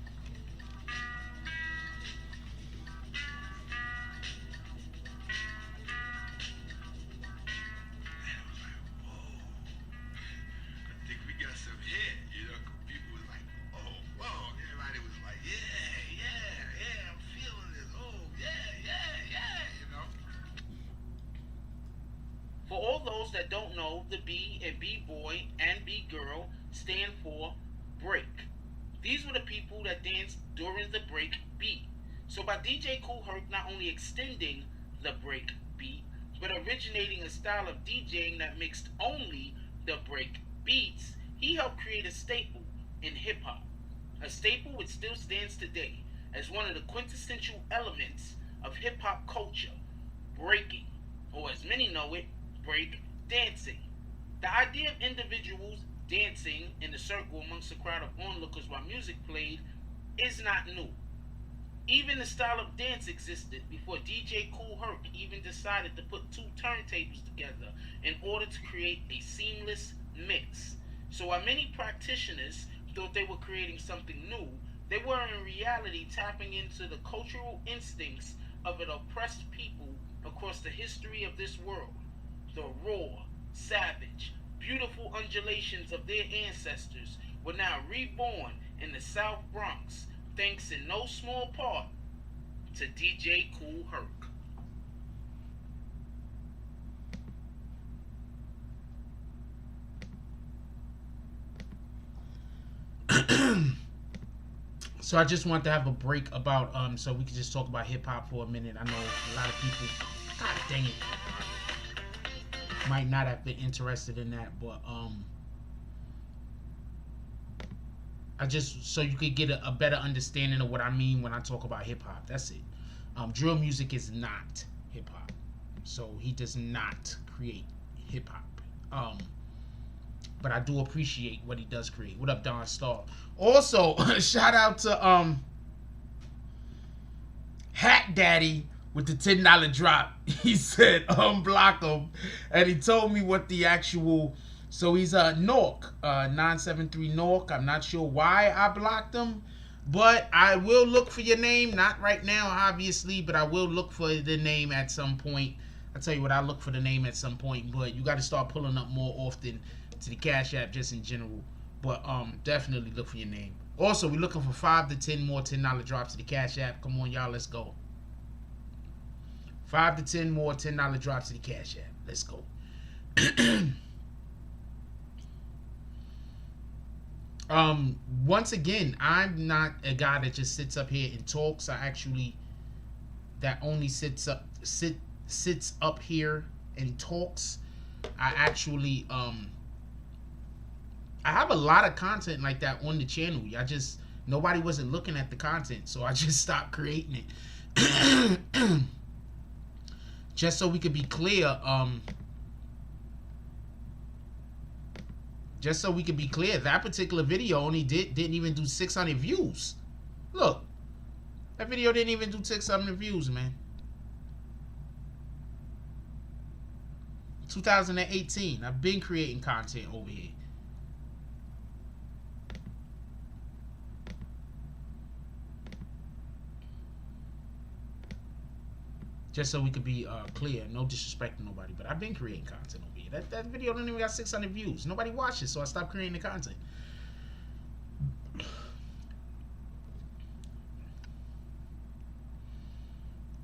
it was like, whoa, I think we got some hit, people was like, oh, whoa, everybody was like, yeah, I'm feeling this, oh, yeah. For all those that don't know, the B in B-boy and B-girl stand for break. These were the people that danced during the break beat. So by DJ Kool Herc not only extending the break beat, but originating a style of DJing that mixed only the break beats, he helped create a staple in hip-hop. A staple which still stands today as one of the quintessential elements of hip-hop culture, breaking, or as many know it, break dancing. The idea of individuals dancing in a circle amongst a crowd of onlookers while music played is not new. Even the style of dance existed before DJ Kool Herc even decided to put two turntables together in order to create a seamless mix. So while many practitioners thought they were creating something new, they were in reality tapping into the cultural instincts of an oppressed people across the history of this world. The raw, savage, beautiful undulations of their ancestors were now reborn in the South Bronx, thanks in no small part to DJ Kool Herc. So I just want to have a break about so we can just talk about hip hop for a minute. I know a lot of people, god dang it, might not have been interested in that, but I just, so you could get a better understanding of what I mean when I talk about hip hop. That's it. Drill music is not hip hop, so he does not create hip hop. But I do appreciate what he does create. What up, Don Star? Also, shout out to Hat Daddy with the $10 drop. He said unblock him, and he told me what the actual. So he's Nork 973 Nork. I'm not sure why I blocked him, but I will look for your name. Not right now, obviously, but I will look for the name at some point. I tell you what, I'll look for the name at some point, but you got to start pulling up more often to the Cash App just in general. But definitely look for your name. Also, we're looking for 5 to 10 more $10 drops to the Cash App. Come on, y'all, let's go. 5 to 10 more $10 drops to the Cash App. Let's go. Once again, I'm not a guy that just sits up here and talks. I actually only sits up here and talks. I actually I have a lot of content like that on the channel. Nobody wasn't looking at the content, so I just stopped creating it. Just so we could be clear, that particular video only didn't even do 600 views. Look, that video didn't even do 600 views, man. 2018. I've been creating content over here. Just so we could be clear, no disrespect to nobody, but I've been creating content over here. That video didn't even got 600 views. Nobody watched it, so I stopped creating the content.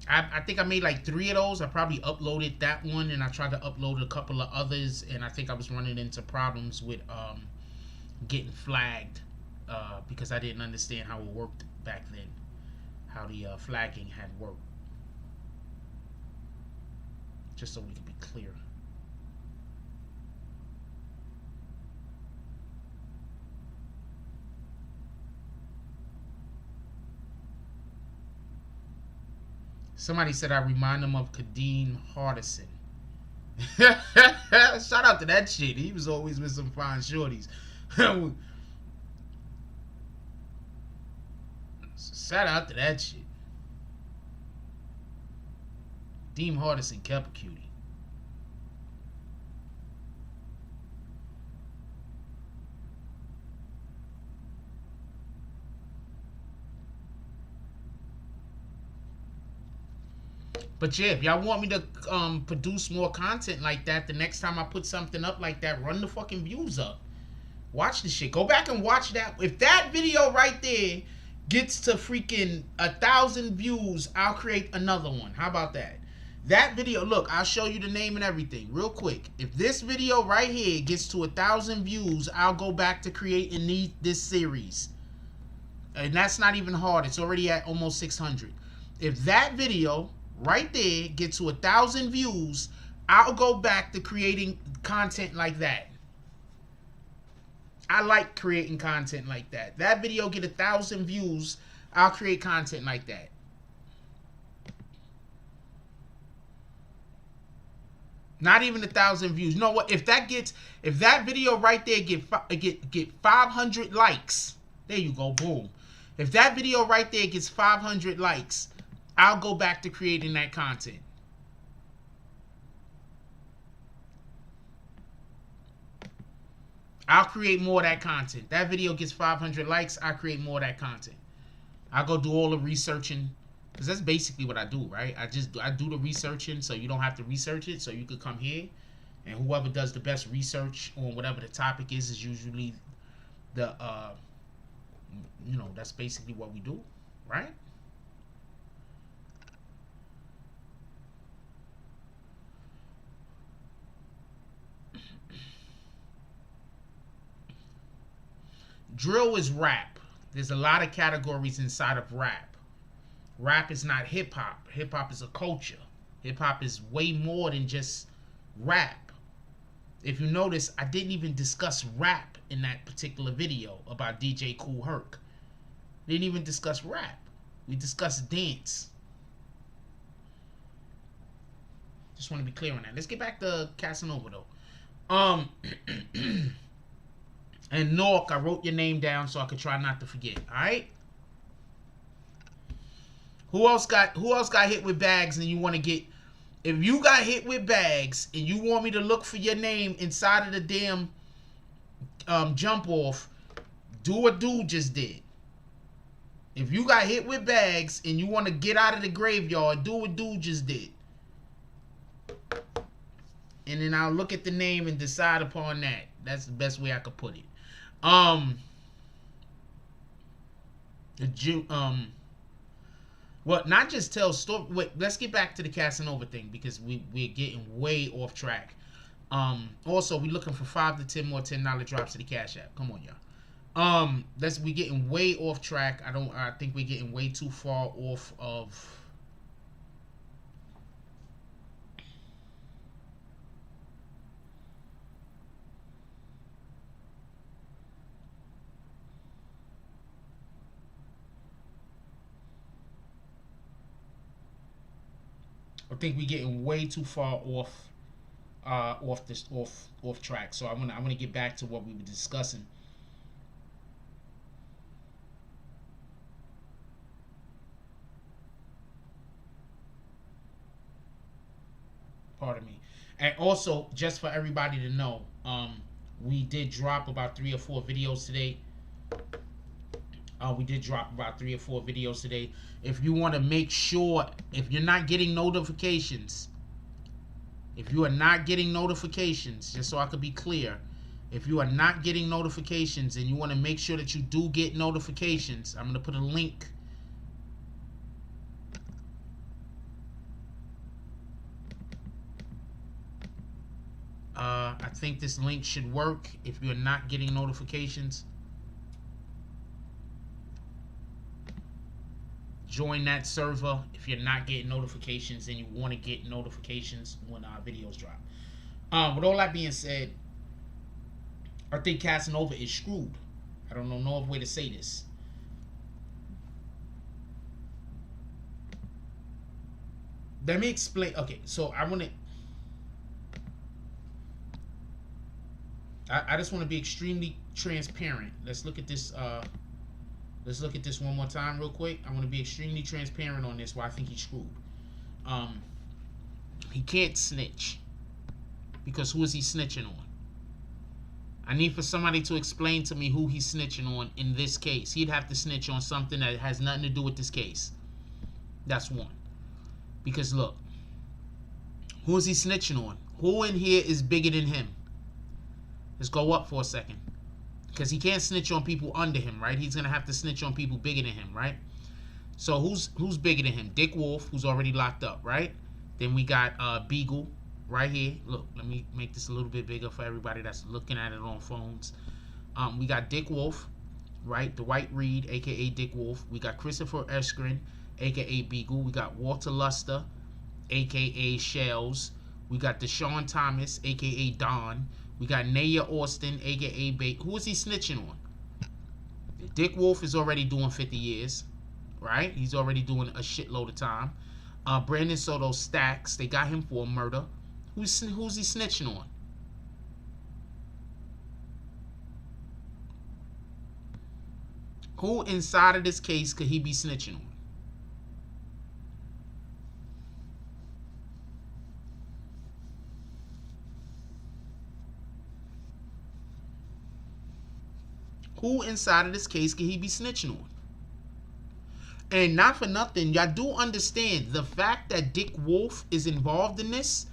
I think I made like 3 of those. I probably uploaded that one, and I tried to upload a couple of others, and I think I was running into problems with getting flagged because I didn't understand how it worked back then, how the flagging had worked. Just so we can be clear. Somebody said I remind them of Kadeem Hardison. Shout out to that shit. He was always with some fine shorties. Shout out to that shit. Kadeem Hardison kept a cutie. But yeah, if y'all want me to produce more content like that, the next time I put something up like that, run the fucking views up. Watch the shit. Go back and watch that. If that video right there gets to freaking 1,000 views, I'll create another one. How about that? That video, look, I'll show you the name and everything real quick. If this video right here gets to 1,000 views, I'll go back to creating this series. And that's not even hard. It's already at almost 600. If that video right there gets to 1,000 views, I'll go back to creating content like that. I like creating content like that. That video get 1,000 views, I'll create content like that. Not even 1,000 views. You know what? If that video right there get 500 likes, there you go, boom. If that video right there gets 500 likes, I'll go back to creating that content. I'll create more of that content. That video gets 500 likes, I'll create more of that content. I'll go do all the researching, because that's basically what I do, right? I do the researching so you don't have to research it, so you could come here, and whoever does the best research on whatever the topic is usually the, you know, that's basically what we do, right? Drill is rap. There's a lot of categories inside of rap. Rap is not hip-hop. Hip-hop is a culture. Hip-hop is way more than just rap. If you notice, I didn't even discuss rap in that particular video about DJ Kool Herc. Didn't even discuss rap. We discussed dance. Just want to be clear on that. Let's get back to Casanova, though. And Nork, I wrote your name down so I could try not to forget. All right. Who else got hit with bags and you want to get? If you got hit with bags and you want me to look for your name inside of the damn jump off, do what dude just did. If you got hit with bags and you want to get out of the graveyard, do what dude just did. And then I'll look at the name and decide upon that. That's the best way I could put it. Well, not just tell story. Wait, let's get back to the Casanova thing because we're getting way off track. Also, we're looking for 5 to 10 more $10 drops to the Cash App. Come on, y'all. We getting way off track. I think we're getting way too far off of. I think we're getting way too far off track. So I want to get back to what we were discussing. Pardon me. And also, just for everybody to know, we did drop about 3 or 4 videos today. If you want to make sure, if you're not getting notifications, just so I could be clear, if you are not getting notifications and you want to make sure that you do get notifications, I'm going to put a link think this link should work if you're not getting notifications. Join that server if you're not getting notifications and you want to get notifications when our videos drop. With all that being said, I think Casanova is screwed. I don't know no other way to say this. Let me explain. Okay, so I want to. I just want to be extremely transparent. Let's look at this. Let's look at this one more time real quick. I want to be extremely transparent on this. Why I think he's screwed. He can't snitch because who is he snitching on? I need for somebody to explain to me who he's snitching on in this case. He'd have to snitch on something that has nothing to do with this case. That's one. Because look, who is he snitching on? Who in here is bigger than him? Let's go up for a second. Because he can't snitch on people under him, right? He's going to have to snitch on people bigger than him, right? So who's bigger than him? Dick Wolf, who's already locked up, right? Then we got Beagle right here. Look, let me make this a little bit bigger for everybody that's looking at it on phones. We got Dick Wolf, right? The White Reed, a.k.a. Dick Wolf. We got Christopher Eskren, a.k.a. Beagle. We got Walter Luster, a.k.a. Shells. We got Deshaun Thomas, a.k.a. Don. We got Naya Austin, a.k.a. Bait. Who is he snitching on? Dick Wolf is already doing 50 years, right? He's already doing a shitload of time. Brandon Soto Stacks, they got him for a murder. Who's he snitching on? Who inside of this case could he be snitching on? Who inside of this case could he be snitching on? And not for nothing, y'all do understand the fact that Dick Wolf is involved in this,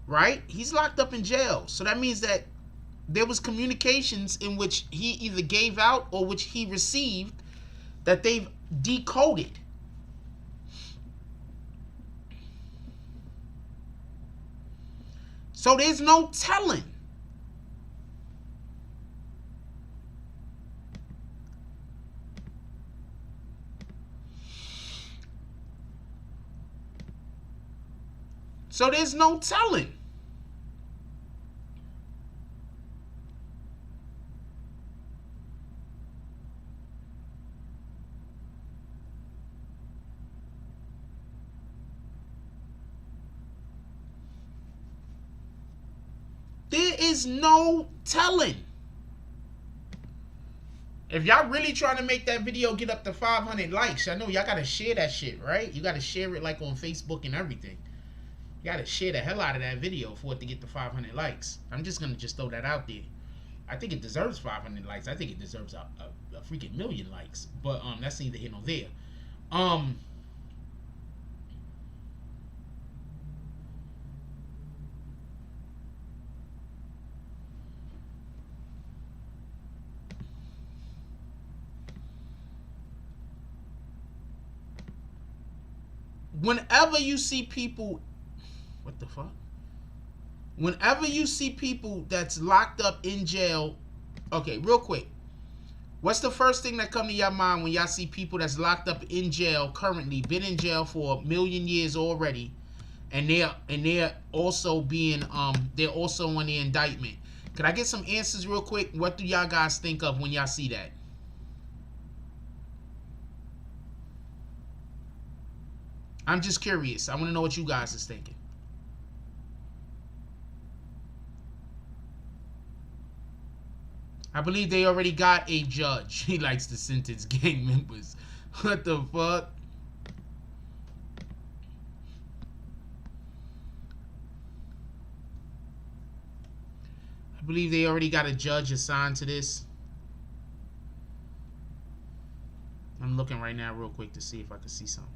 right? He's locked up in jail. So that means that there was communications in which he either gave out or which he received that they've decoded. So there's no telling. So there's no telling. There is no telling. If y'all really trying to make that video get up to 500 likes, I know y'all got to share that shit, right? You got to share it like on Facebook and everything. You got to share the hell out of that video for it to get to 500 likes. I'm just going to just throw that out there. I think it deserves 500 likes. I think it deserves a freaking million likes. But that's neither here nor there. Whenever you see people... What the fuck? Whenever you see people that's locked up in jail... Okay, real quick. What's the first thing that come to your mind when y'all see people that's locked up in jail currently, been in jail for 1,000,000 years already, and they're also being they're also on the indictment? Can I get some answers real quick? What do y'all guys think of when y'all see that? I'm just curious. I want to know what you guys is thinking. I believe they already got a judge. He likes to sentence gang members. What the fuck? I believe they already got a judge assigned to this. I'm looking right now real quick to see if I can see something.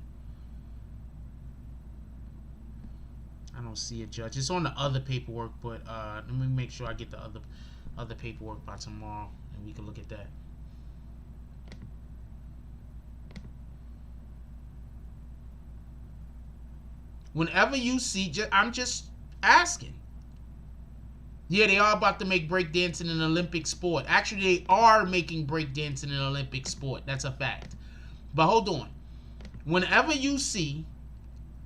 I don't see a judge. It's on the other paperwork, but let me make sure I get the other paperwork by tomorrow, and we can look at that. Whenever you see, I'm just asking. Yeah, they are about to make breakdancing an Olympic sport. Actually, they are making breakdancing an Olympic sport. That's a fact. But hold on. Whenever you see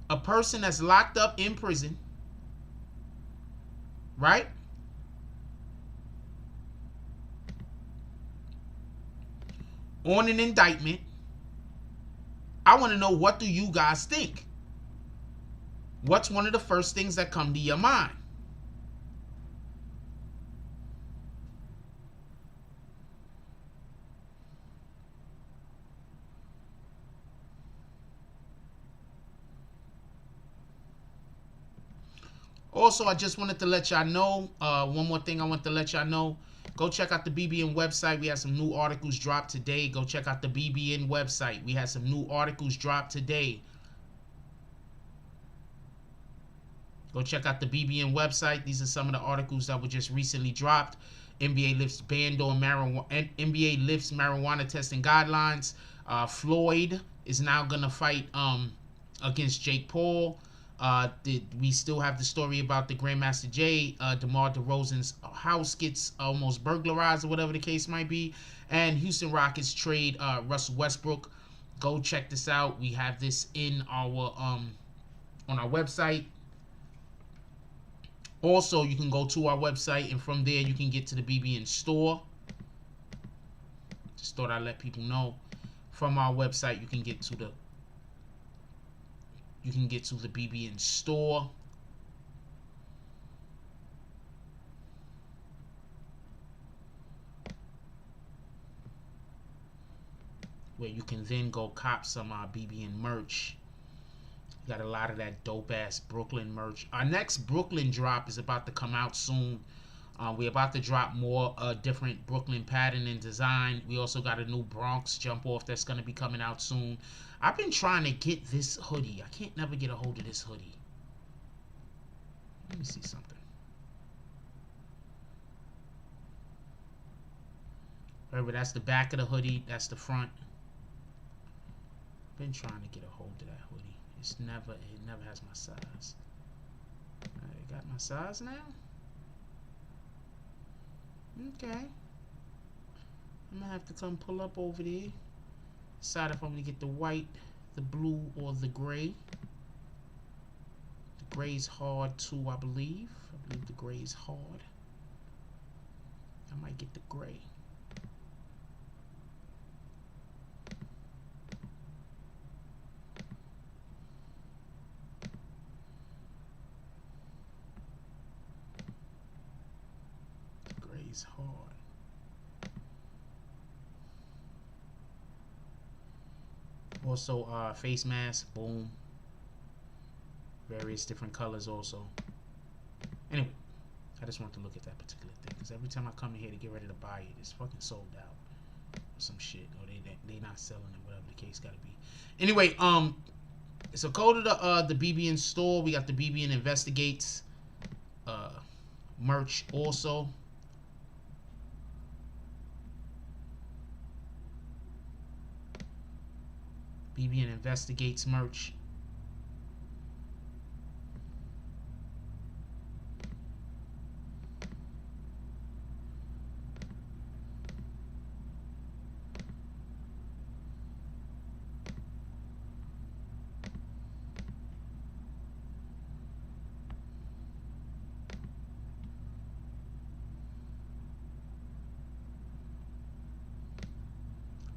a person that's locked up in prison, right? On an indictment, I want to know, what do you guys think? What's one of the first things that come to your mind? Also, I just wanted to let y'all know, one more thing I want to let y'all know. Go check out the BBN website. We have some new articles dropped today. Go check out the BBN website. We had some new articles dropped today. Go check out the BBN website. These are some of the articles that were just recently dropped. NBA lifts ban on marijuana. NBA lifts marijuana testing guidelines. Floyd is now gonna fight against Jake Paul. We still have the story about the Grandmaster Jay, DeMar DeRozan's house gets almost burglarized, or whatever the case might be, and Houston Rockets trade Russell Westbrook. Go check this out. We have this in our on our website. Also, you can go to our website, and from there you can get to the BBN store. Just thought I'd let people know. From our website, you can get to the BBN store. Where you can then go cop some BBN merch. Got a lot of that dope ass Brooklyn merch. Our next Brooklyn drop is about to come out soon. We're about to drop more different Brooklyn pattern and design. We also got a new Bronx jump off that's going to be coming out soon. I've been trying to get this hoodie. I can't never get a hold of this hoodie. Let me see something. Remember, that's the back of the hoodie. That's the front. Been trying to get a hold of that hoodie. It never has my size. I got my size now. Okay. I'm gonna have to come pull up over there. Decide if I'm gonna get the white, the blue, or the gray. The gray's hard too, I believe. I believe the gray's hard. I might get the gray. Hard. Also, face mask, boom. Various different colors also. Anyway, I just want to look at that particular thing, because every time I come in here to get ready to buy it, it's fucking sold out. Or some shit. Or they not selling it, whatever the case gotta be. Anyway, so go to the BBN store. We got the BBN Investigates merch also. BBN Investigates merch.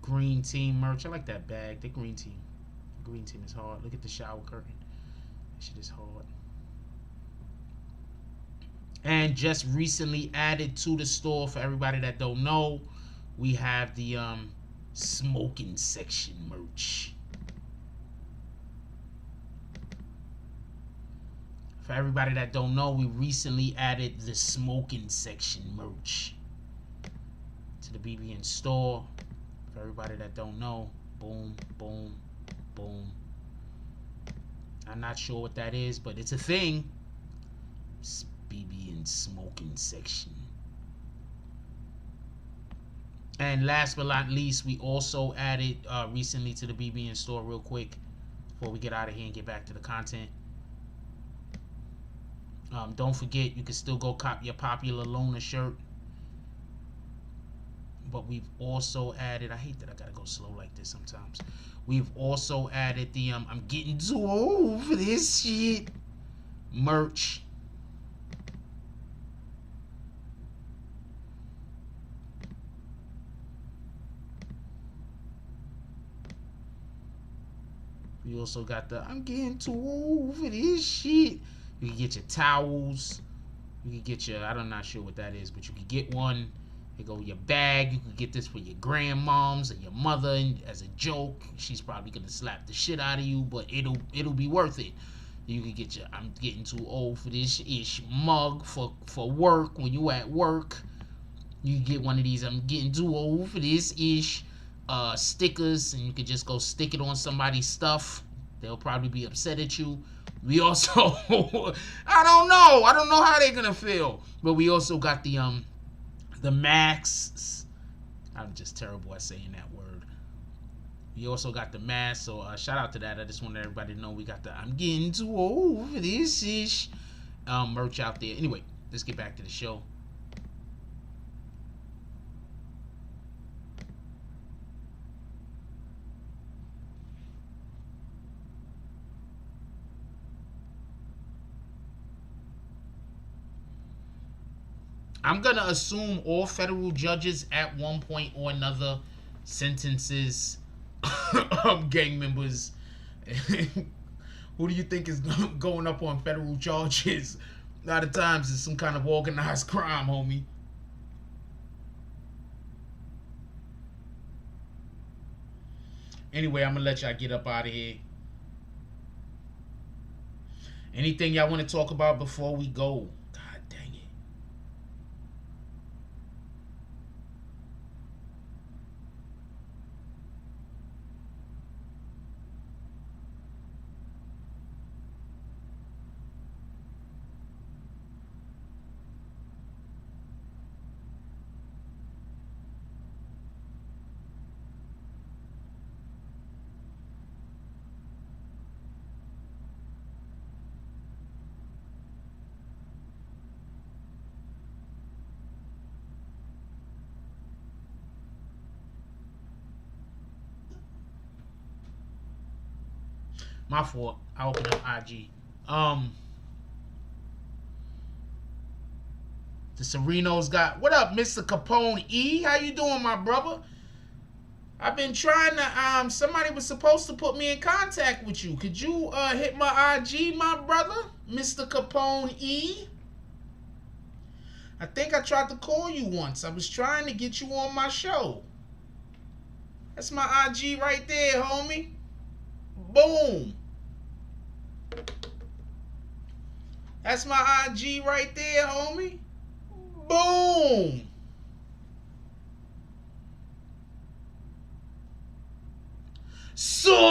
Green team merch. I like that bag. The green team. The green team is hard. Look at the shower curtain. That shit is hard. And just recently added to the store, for everybody that don't know, we have the smoking section merch. For everybody that don't know, we recently added the smoking section merch to the BBN store. For everybody that don't know, boom, boom, boom. I'm not sure what that is, but it's a thing. It's BBN smoking section. And last but not least, we also added recently to the BBN store, real quick, before we get out of here and get back to the content. Don't forget, you can still go cop your Popular Loner shirt. But we've also added, I hate that I gotta go slow like this sometimes. We've also added the I'm getting too old for this shit merch. We also got the I'm getting too old for this shit. You can get your towels. You can get your, I'm not sure what that is, but you can get one. You go your bag. You can get this for your grandmoms and your mother and as a joke. She's probably gonna slap the shit out of you, but it'll be worth it. You can get your I'm getting too old for this ish mug for work when you at work. You can get one of these I'm getting too old for this ish stickers, and you can just go stick it on somebody's stuff. They'll probably be upset at you. We also I don't know how they're gonna feel, but we also got the masks. I'm just terrible at saying that word. We also got the masks, so shout out to that. I just wanted everybody to know we got the I'm getting too old for this ish merch out there. Anyway, let's get back to the show. I'm going to assume all federal judges at one point or another sentences gang members. Who do you think is going up on federal charges? A lot of times it's some kind of organized crime, homie. Anyway, I'm going to let y'all get up out of here. Anything y'all want to talk about before we go? My fault. I opened up IG. The Serenos got, what up, Mr. Capone E? How you doing, my brother? I've been trying to, somebody was supposed to put me in contact with you. Could you hit my IG, my brother? Mr. Capone E? I think I tried to call you once. I was trying to get you on my show. That's my IG right there, homie. Boom. That's my IG right there, homie. Boom. Soleil.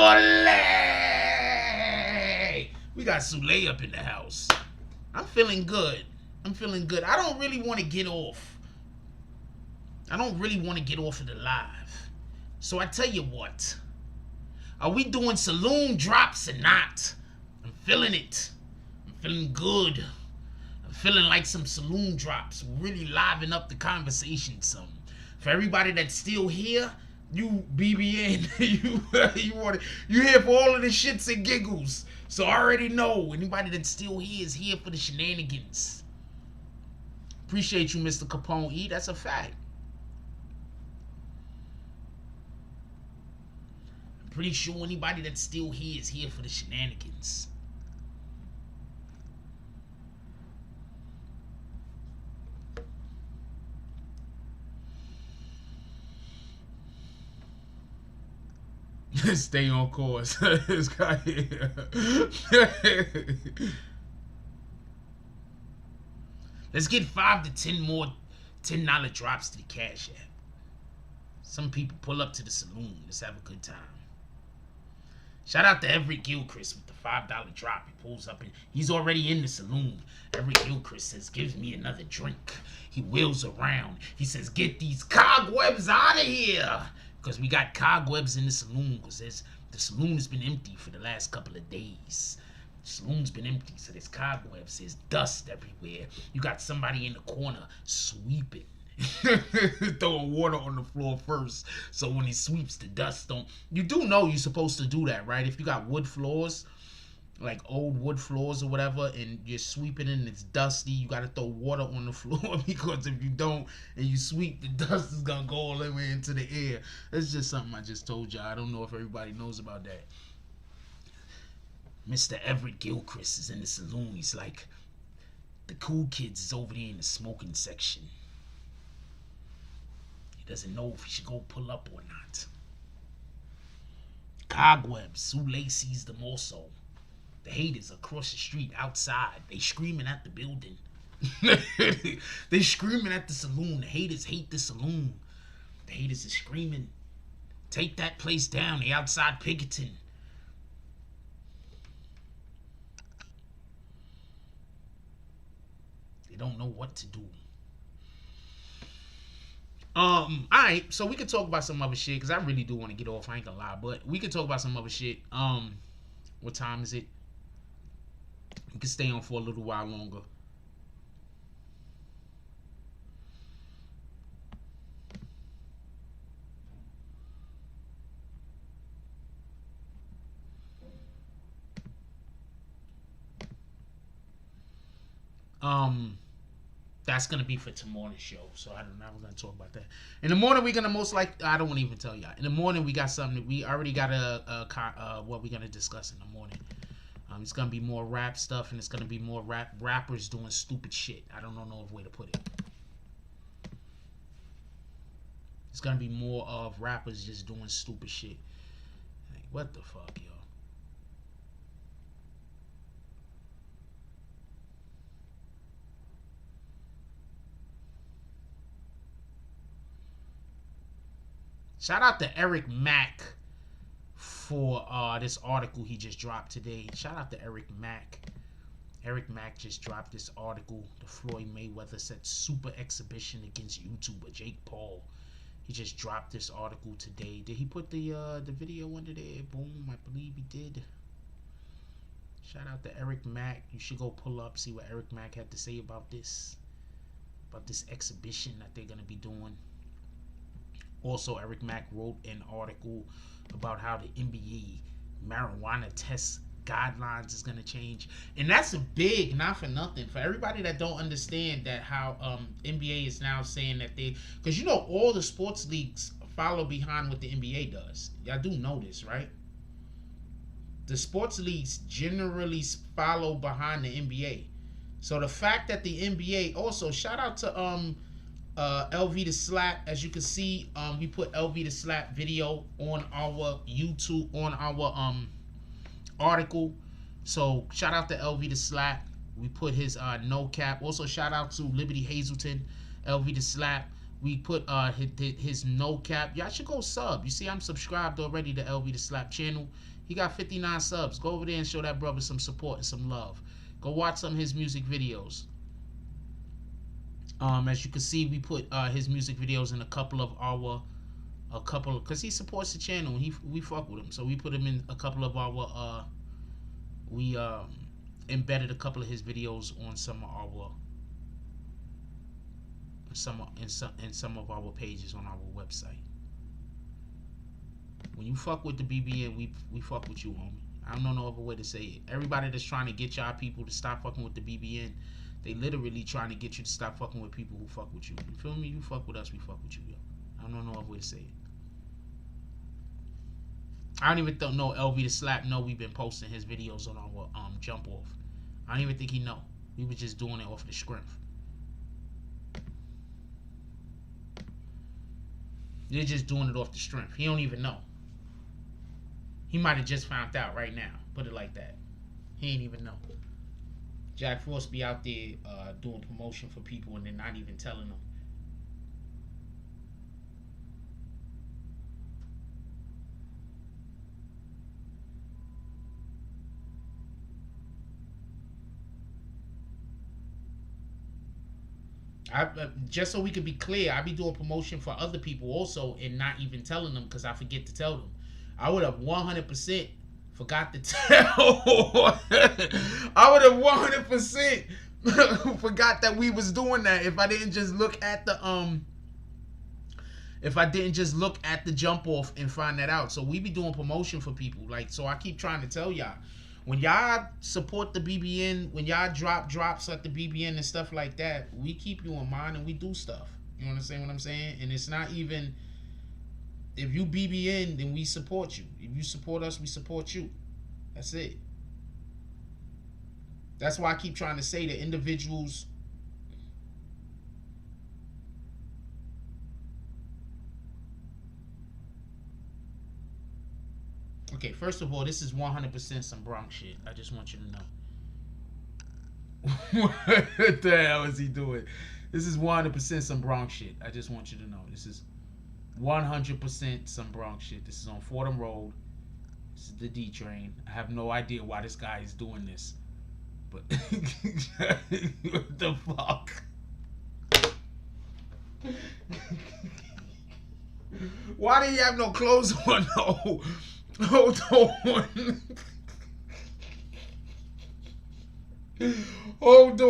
We got Soleil up in the house. I'm feeling good. I don't really want to get off. I don't really want to get off of the live. So I tell you what. Are we doing saloon drops or not? I'm feeling it. I'm feeling good. I'm feeling like some saloon drops. Really liven up the conversation some. For everybody that's still here, you BBN, you here for all of the shits and giggles. So I already know anybody that's still here is here for the shenanigans. Appreciate you, Mr. Capone E. That's a fact. Pretty sure anybody that's still here is here for the shenanigans. Stay on course. This guy here. Let's get 5 to 10 more $10 drops to the Cash App. Some people pull up to the saloon. Let's have a good time. Shout out to Everett Gilchrist with the $5 drop. He pulls up and he's already in the saloon. Everett Gilchrist says, "Give me another drink." He wheels around. He says, "Get these cobwebs out of here." Because we got cobwebs in the saloon because the saloon has been empty for the last couple of days. Saloon's been empty, so there's cobwebs, there's dust everywhere. You got somebody in the corner sweeping. Throwing water on the floor first, so when he sweeps, the dust don't. You do know you're supposed to do that, right? If you got wood floors, like old wood floors or whatever, and you're sweeping and it's dusty, you got to throw water on the floor, because if you don't and you sweep, the dust is gonna go all the way into the air. That's just something I just told y'all. I don't know if everybody knows about that. Mr. Everett Gilchrist is in the saloon. He's like, the cool kids is over there in the smoking section. Doesn't know if he should go pull up or not. Cobwebs, Sue Lacey sees them also. The haters across the street outside. They screaming at the building. They screaming at the saloon. The haters hate the saloon. The haters are screaming, take that place down. They outside picketing. They don't know what to do. Alright, so we can talk about some other shit, because I really do want to get off, I ain't gonna lie, but we can talk about some other shit. What time is it? We can stay on for a little while longer. That's gonna be for tomorrow's show, so I don't know. We're gonna talk about that in the morning. We're gonna most likely. I don't want to even tell y'all. In the morning, we got something. We already got what we're gonna discuss in the morning. It's gonna be more rap stuff, and it's gonna be more rappers doing stupid shit. I don't know no way to put it. It's gonna be more of rappers just doing stupid shit. Like, what the fuck, yo? Shout out to Eric Mack for this article he just dropped today. Shout out to Eric Mack. Eric Mack just dropped this article. The Floyd Mayweather set super exhibition against YouTuber Jake Paul. He just dropped this article today. Did he put the video under there? Boom, I believe he did. Shout out to Eric Mack. You should go pull up, see what Eric Mack had to say about this exhibition that they're gonna be doing. Also, Eric Mack wrote an article about how the NBA marijuana test guidelines is going to change. And that's a big, not for nothing, for everybody that don't understand that how NBA is now saying that they, because you know all the sports leagues follow behind what the NBA does. Y'all do know this, right? The sports leagues generally follow behind the NBA. So the fact that the NBA, also shout out to LV the Slap. As you can see, we put LV the Slap video on our YouTube, on our article. So shout out to LV the Slap. We put his no cap. Also shout out to Liberty Hazelton, LV the Slap. We put his no cap. Y'all should go sub. You see, I'm subscribed already to LV the Slap channel. He got 59 subs. Go over there and show that brother some support and some love. Go watch some of his music videos. As you can see, we put his music videos in a couple, because he supports the channel and we fuck with him. So we put him in a couple of our, we embedded a couple of his videos on some of our, in some of our pages on our website. When you fuck with the BBN, we fuck with you, homie. I don't know no other way to say it. Everybody that's trying to get y'all people to stop fucking with the BBN, they literally trying to get you to stop fucking with people who fuck with you. You feel me? You fuck with us, we fuck with you, yo. I don't know no other way to say it. I don't even know LV the Slap know we've been posting his videos on our jump off. I don't even think he know. We were just doing it off the strength. They're just doing it off the strength. He don't even know. He might have just found out right now. Put it like that. He ain't even know. Jack Frost be out there doing promotion for people and they're not even telling them. Just so we can be clear, I be doing promotion for other people also and not even telling them because I forget to tell them. I would have 100% Forgot to tell. I would have 100% forgot that we was doing that if I didn't just look at the jump off and find that out. So we be doing promotion for people. Like, so I keep trying to tell y'all, when y'all support the BBN, when y'all drop drops at the BBN and stuff like that, we keep you in mind and we do stuff. You understand what I'm saying? And it's not even, if you BBN, then we support you. If you support us, we support you. That's it. That's why I keep trying to say that individuals. Okay, first of all, this is 100% some Bronx shit. I just want you to know. What the hell is he doing? This is 100% some Bronx shit. I just want you to know. This is 100% some Bronx shit. This is on Fordham Road. This is the D train. I have no idea why this guy is doing this. But what the fuck? Why do you have no clothes on? No. Hold on. Hold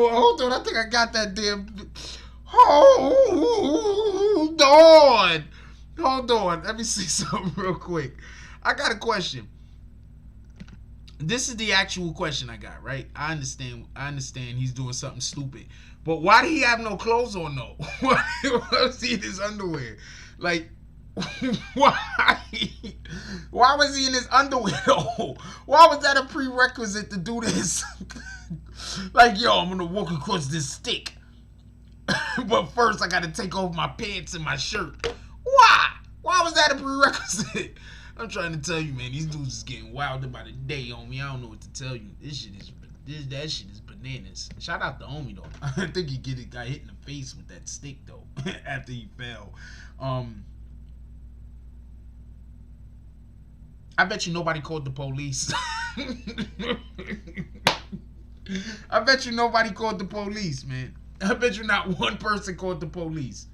on. I think I got that damn. Hold on. Let me see something real quick. I got a question. This is the actual question I got, right? I understand he's doing something stupid. But why do he have no clothes on though? Why was he in his underwear? Like, why? Why was he in his underwear though? Why was that a prerequisite to do this? Like, yo, I'm gonna walk across this stick. But first I gotta take off my pants and my shirt. Why? Why was that a prerequisite? I'm trying to tell you, man, these dudes is getting wilder by the day, homie. I don't know what to tell you. That shit is bananas. Shout out to homie though. I think he got hit in the face with that stick though after he fell. I bet you nobody called the police. I bet you nobody called the police, man. I bet you not one person called the police.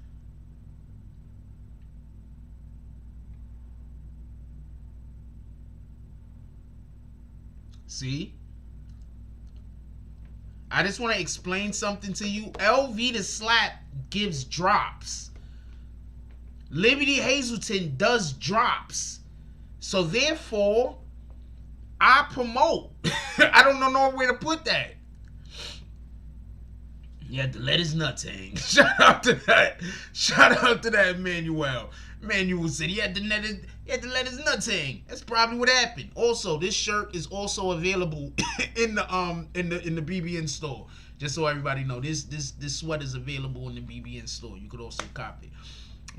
See? I just want to explain something to you. LV the Slap gives drops. Liberty Hazelton does drops. So therefore, I promote. I don't know no way to put that. He had to let his nuts hang. Shout out to that Manuel. Manuel said he had to let his nuts hang. That's probably what happened. Also, this shirt is also available in the BBN store. Just so everybody know, this sweater is available in the BBN store. You could also cop it.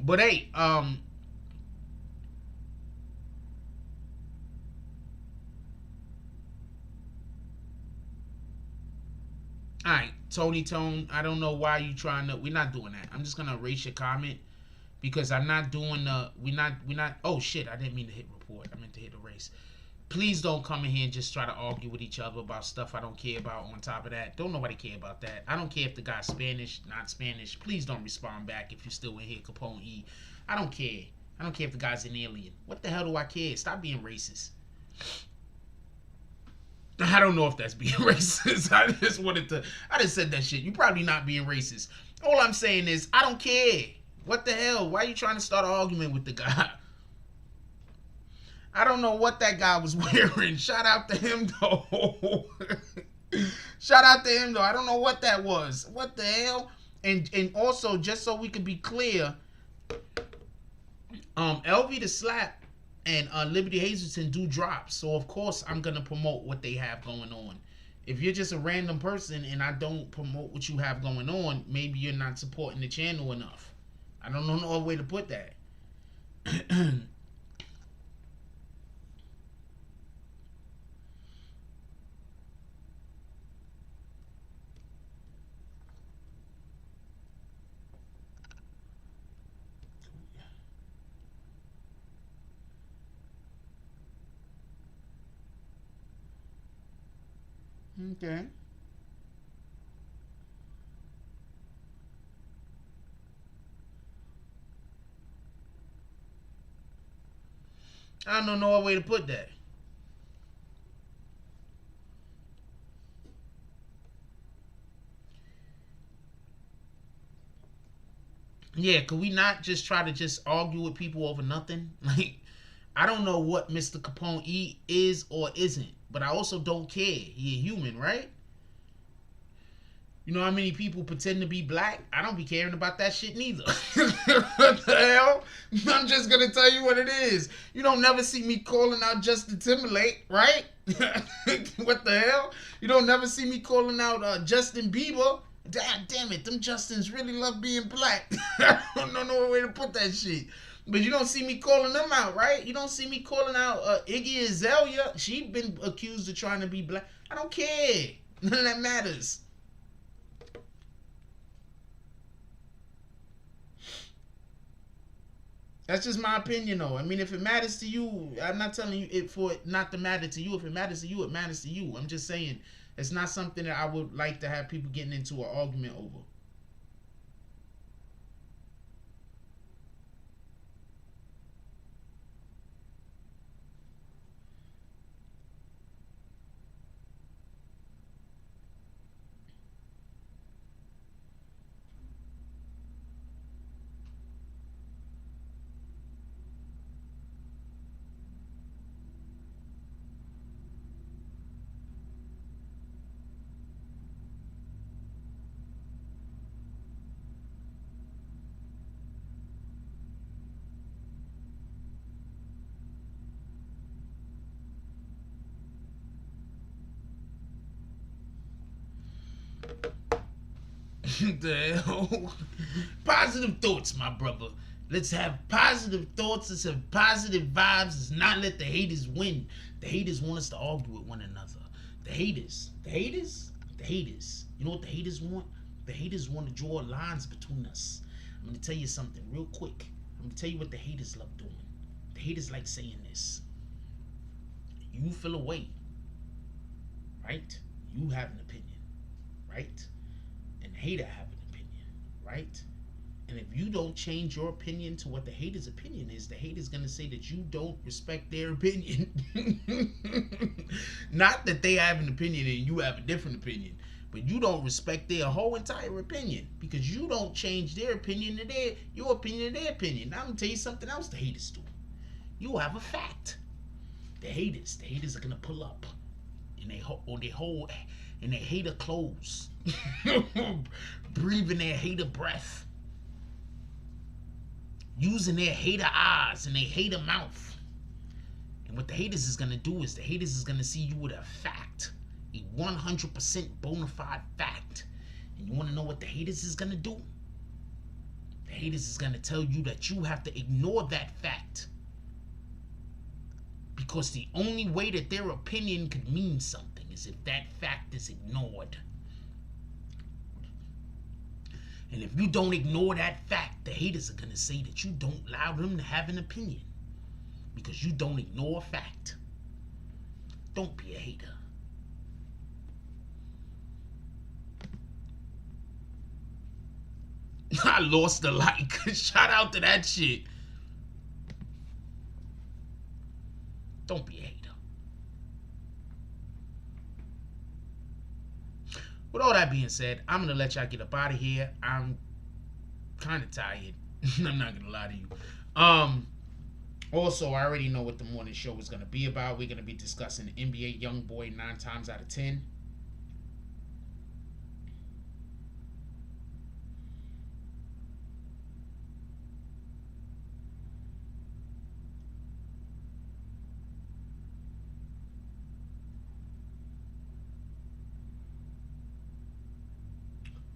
But hey, alright, Tony Tone, I don't know why you trying to. We're not doing that. I'm just gonna erase your comment because I'm not doing we're not. Oh shit! I didn't mean to hit report. I meant to hit erase. Please don't come in here and just try to argue with each other about stuff I don't care about. On top of that, don't nobody care about that. I don't care if the guy's Spanish, not Spanish. Please don't respond back if you're still in here, Capone E. I don't care. I don't care if the guy's an alien. What the hell do I care? Stop being racist. I don't know if that's being racist. I just said that shit. You probably not being racist. All I'm saying is, I don't care. What the hell? Why are you trying to start an argument with the guy? I don't know what that guy was wearing. Shout out to him, though. Shout out to him, though. I don't know what that was. What the hell? And also, just so we can be clear, LV the Slap and Liberty Hazelton do drops. So, of course, I'm going to promote what they have going on. If you're just a random person and I don't promote what you have going on, maybe you're not supporting the channel enough. I don't know no way to put that. Okay. I don't know no way to put that. Yeah, could we not just try to just argue with people over nothing? Like, I don't know what Mr. Capone is or isn't, but I also don't care. He a human, right? You know how many people pretend to be black? I don't be caring about that shit neither. What the hell? I'm just gonna tell you what it is. You don't never see me calling out Justin Timberlake, right? What the hell? You don't never see me calling out Justin Bieber. God damn it, them Justins really love being black. I don't know no way to put that shit. But you don't see me calling them out, right? You don't see me calling out Iggy Azalea. She been accused of trying to be black. I don't care. None of that matters. That's just my opinion, though. I mean, if it matters to you, I'm not telling you it for it not to matter to you. If it matters to you, it matters to you. I'm just saying it's not something that I would like to have people getting into an argument over. The hell? Positive thoughts, my brother. Let's have positive thoughts. Let's have positive vibes. Let's not let the haters win. The haters want us to argue with one another. The haters. The haters? The haters. You know what the haters want? The haters want to draw lines between us. I'm going to tell you something real quick. I'm going to tell you what the haters love doing. The haters like saying this. You feel away. Right? You have an opinion. Right? And the hater have an opinion, right? And if you don't change your opinion to what the hater's opinion is, the hater's gonna say that you don't respect their opinion. Not that they have an opinion and you have a different opinion, but you don't respect their whole entire opinion because you don't change their opinion to your opinion to their opinion. Now I'm gonna tell you something else the haters do. You have a fact. The haters are gonna pull up in their hater clothes. Breathing their hater breath, using their hater eyes and their hater mouth. And what the haters is gonna do is the haters is gonna see you with a fact, a 100% bona fide fact. And you wanna know what the haters is gonna do? The haters is gonna tell you that you have to ignore that fact. Because the only way that their opinion could mean something is if that fact is ignored. And if you don't ignore that fact, the haters are going to say that you don't allow them to have an opinion. Because you don't ignore a fact. Don't be a hater. I lost a like. Shout out to that shit. Don't be a hater. With all that being said, I'm going to let y'all get up out of here. I'm kind of tired. I'm not going to lie to you. Also, I already know what the morning show is going to be about. We're going to be discussing NBA YoungBoy 9 times out of 10.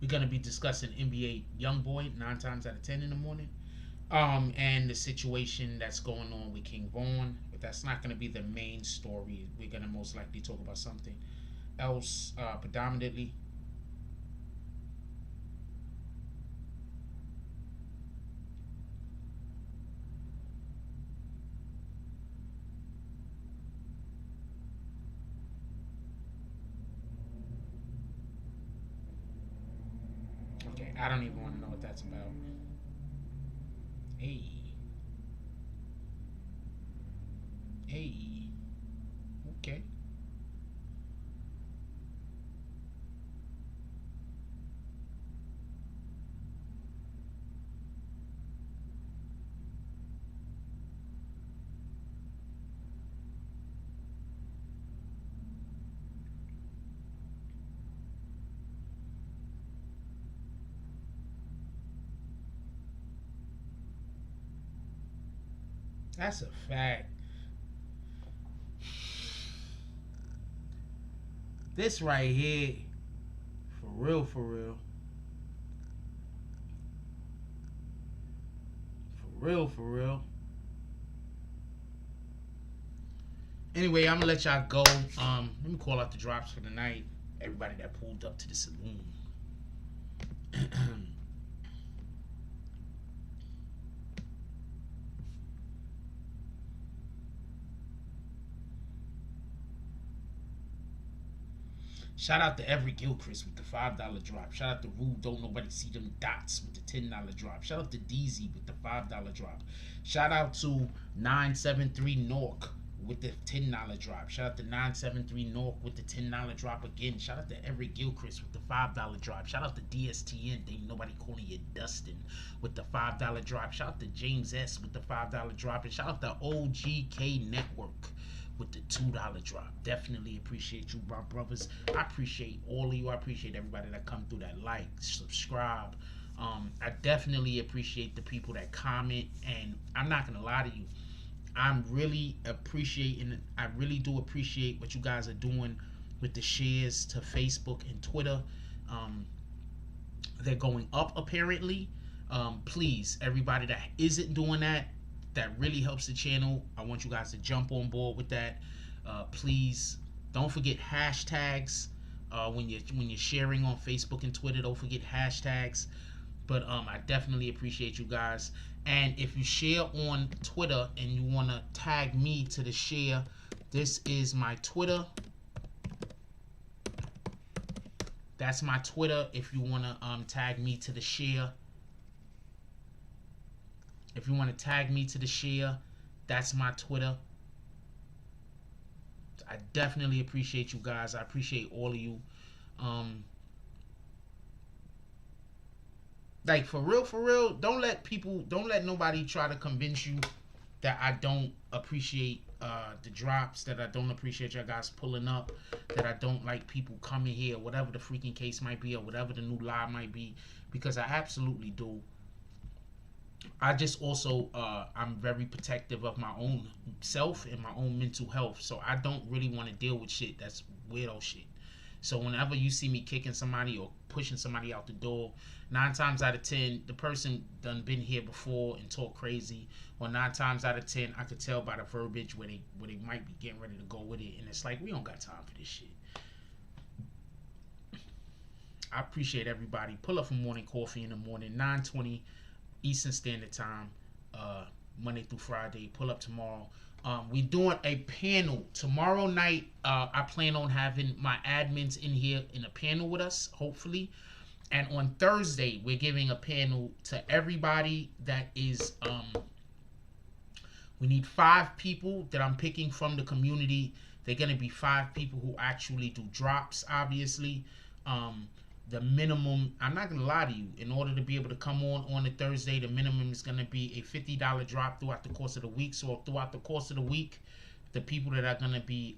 We're going to be discussing NBA YoungBoy 9 times out of 10 in the morning. And the situation that's going on with King Vaughn. But that's not going to be the main story. We're going to most likely talk about something else predominantly. Okay, I don't even want to know what that's about. Hey. Hey. Okay. That's a fact. This right here, for real, for real. For real, for real. Anyway, I'm gonna let y'all go. Let me call out the drops for the night. Everybody that pulled up to the saloon. Shout out to Every Gilchrist with the $5 drop. Shout out to Rude Don't Nobody See Them Dots with the $10 drop. Shout out to DZ with the $5 drop. Shout out to 973 Nork with the $10 drop. Shout out to 973 Nork with the $10 drop again. Shout out to Every Gilchrist with the $5 drop. Shout out to DSTN, they ain't nobody calling you Dustin, with the $5 drop. Shout out to James S with the $5 drop. And shout out to OGK Network with the $2 drop. Definitely appreciate you, my brothers. I appreciate all of you. I appreciate everybody that come through, that like, subscribe. I definitely appreciate the people that comment, and I'm not gonna lie to you, I'm really appreciating, I really do appreciate what you guys are doing with the shares to Facebook and Twitter. They're going up apparently. Please, everybody that isn't doing that, that really helps the channel. I want you guys to jump on board with that. Please don't forget hashtags when you're sharing on Facebook and Twitter. Don't forget hashtags. But I definitely appreciate you guys. And if you share on Twitter and you want to tag me to the share, this is my Twitter. That's my Twitter if you want to tag me to the share. If you want to tag me to the share, that's my Twitter. I definitely appreciate you guys. I appreciate all of you. Like, for real, don't let nobody try to convince you that I don't appreciate the drops, that I don't appreciate y'all guys pulling up, that I don't like people coming here, whatever the freaking case might be, or whatever the new lie might be, because I absolutely do. I just also, I'm very protective of my own self and my own mental health, so I don't really want to deal with shit that's weirdo shit. So whenever you see me kicking somebody or pushing somebody out the door, 9 times out of 10, the person done been here before and talk crazy. Or 9 times out of 10, I could tell by the verbiage where they might be getting ready to go with it. And it's like, we don't got time for this shit. I appreciate everybody. Pull up for morning coffee in the morning, 9:20 Eastern Standard Time, Monday through Friday. Pull up tomorrow. We're doing a panel tomorrow night. I plan on having my admins in here in a panel with us, hopefully. And on Thursday, we're giving a panel to everybody that is, we need 5 people that I'm picking from the community. They're going to be 5 people who actually do drops, obviously. The minimum, I'm not going to lie to you, in order to be able to come on a Thursday, the minimum is going to be a $50 drop throughout the course of the week. So throughout the course of the week, the people that are going to be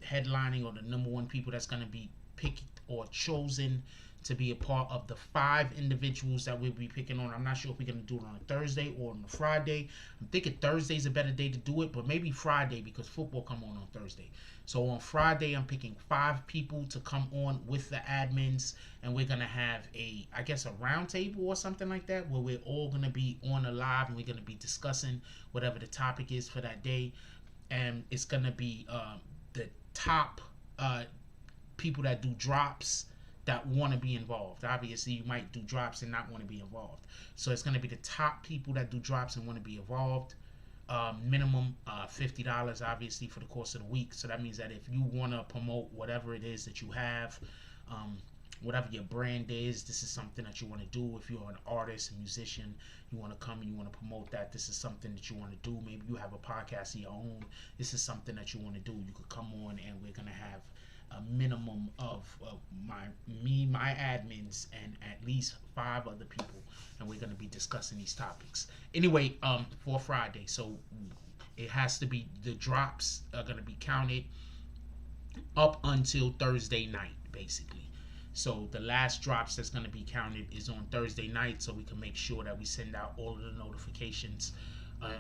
headlining, or the number 1 people that's going to be picked or chosen to be a part of the 5 individuals that we'll be picking on. I'm not sure if we're going to do it on a Thursday or on a Friday. I'm thinking Thursday's a better day to do it, but maybe Friday, because football come on Thursday. So on Friday, I'm picking 5 people to come on with the admins, and we're going to have a round table or something like that, where we're all going to be on a live, and we're going to be discussing whatever the topic is for that day. And it's going to be the top people that do drops that want to be involved. Obviously, you might do drops and not want to be involved. So it's going to be the top people that do drops and want to be involved. Minimum $50, obviously, for the course of the week. So that means that if you want to promote whatever it is that you have, whatever your brand is, this is something that you want to do. If you're an artist, a musician, you want to come and you want to promote that, this is something that you want to do. Maybe you have a podcast of your own. This is something that you want to do. You could come on, and we're going to have a minimum of my admins, and at least 5 other people, and we're going to be discussing these topics anyway for Friday. So it has to be, the drops are going to be counted up until Thursday night, basically. So the last drops that's going to be counted is on Thursday night, so we can make sure that we send out all of the notifications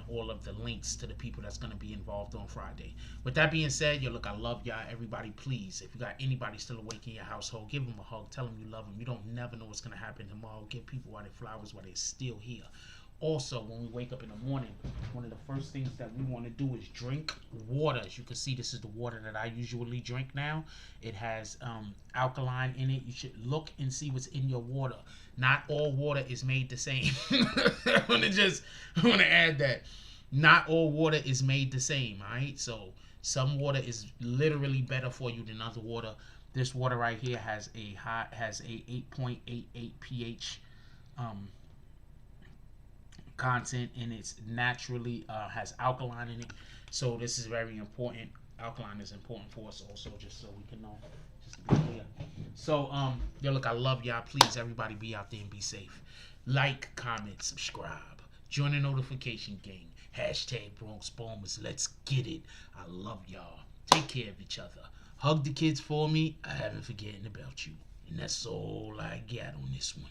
all of the links to the people that's going to be involved on Friday. With that being said, yo, look, I love y'all. Everybody, please, if you got anybody still awake in your household, give them a hug. Tell them you love them. You don't never know what's going to happen tomorrow. Give people while their flowers while they're still here. Also, when we wake up in the morning, one of the first things that we want to do is drink water. As you can see, this is the water that I usually drink now. It has alkaline in it. You should look and see what's in your water. Not all water is made the same. I want to add that. Not all water is made the same, all right? So some water is literally better for you than other water. This water right here has a 8.88 pH content, and it's naturally has alkaline in it. So this is very important. Alkaline is important for us also, just so we can know, just to be clear. So yo, look, I love y'all. Please, everybody, be out there and be safe. Like, comment, subscribe, join the notification gang. Hashtag Bronx Bombers. Let's get it. I love y'all. Take care of each other. Hug the kids for me. I haven't forgotten about you. And that's all I got on this one.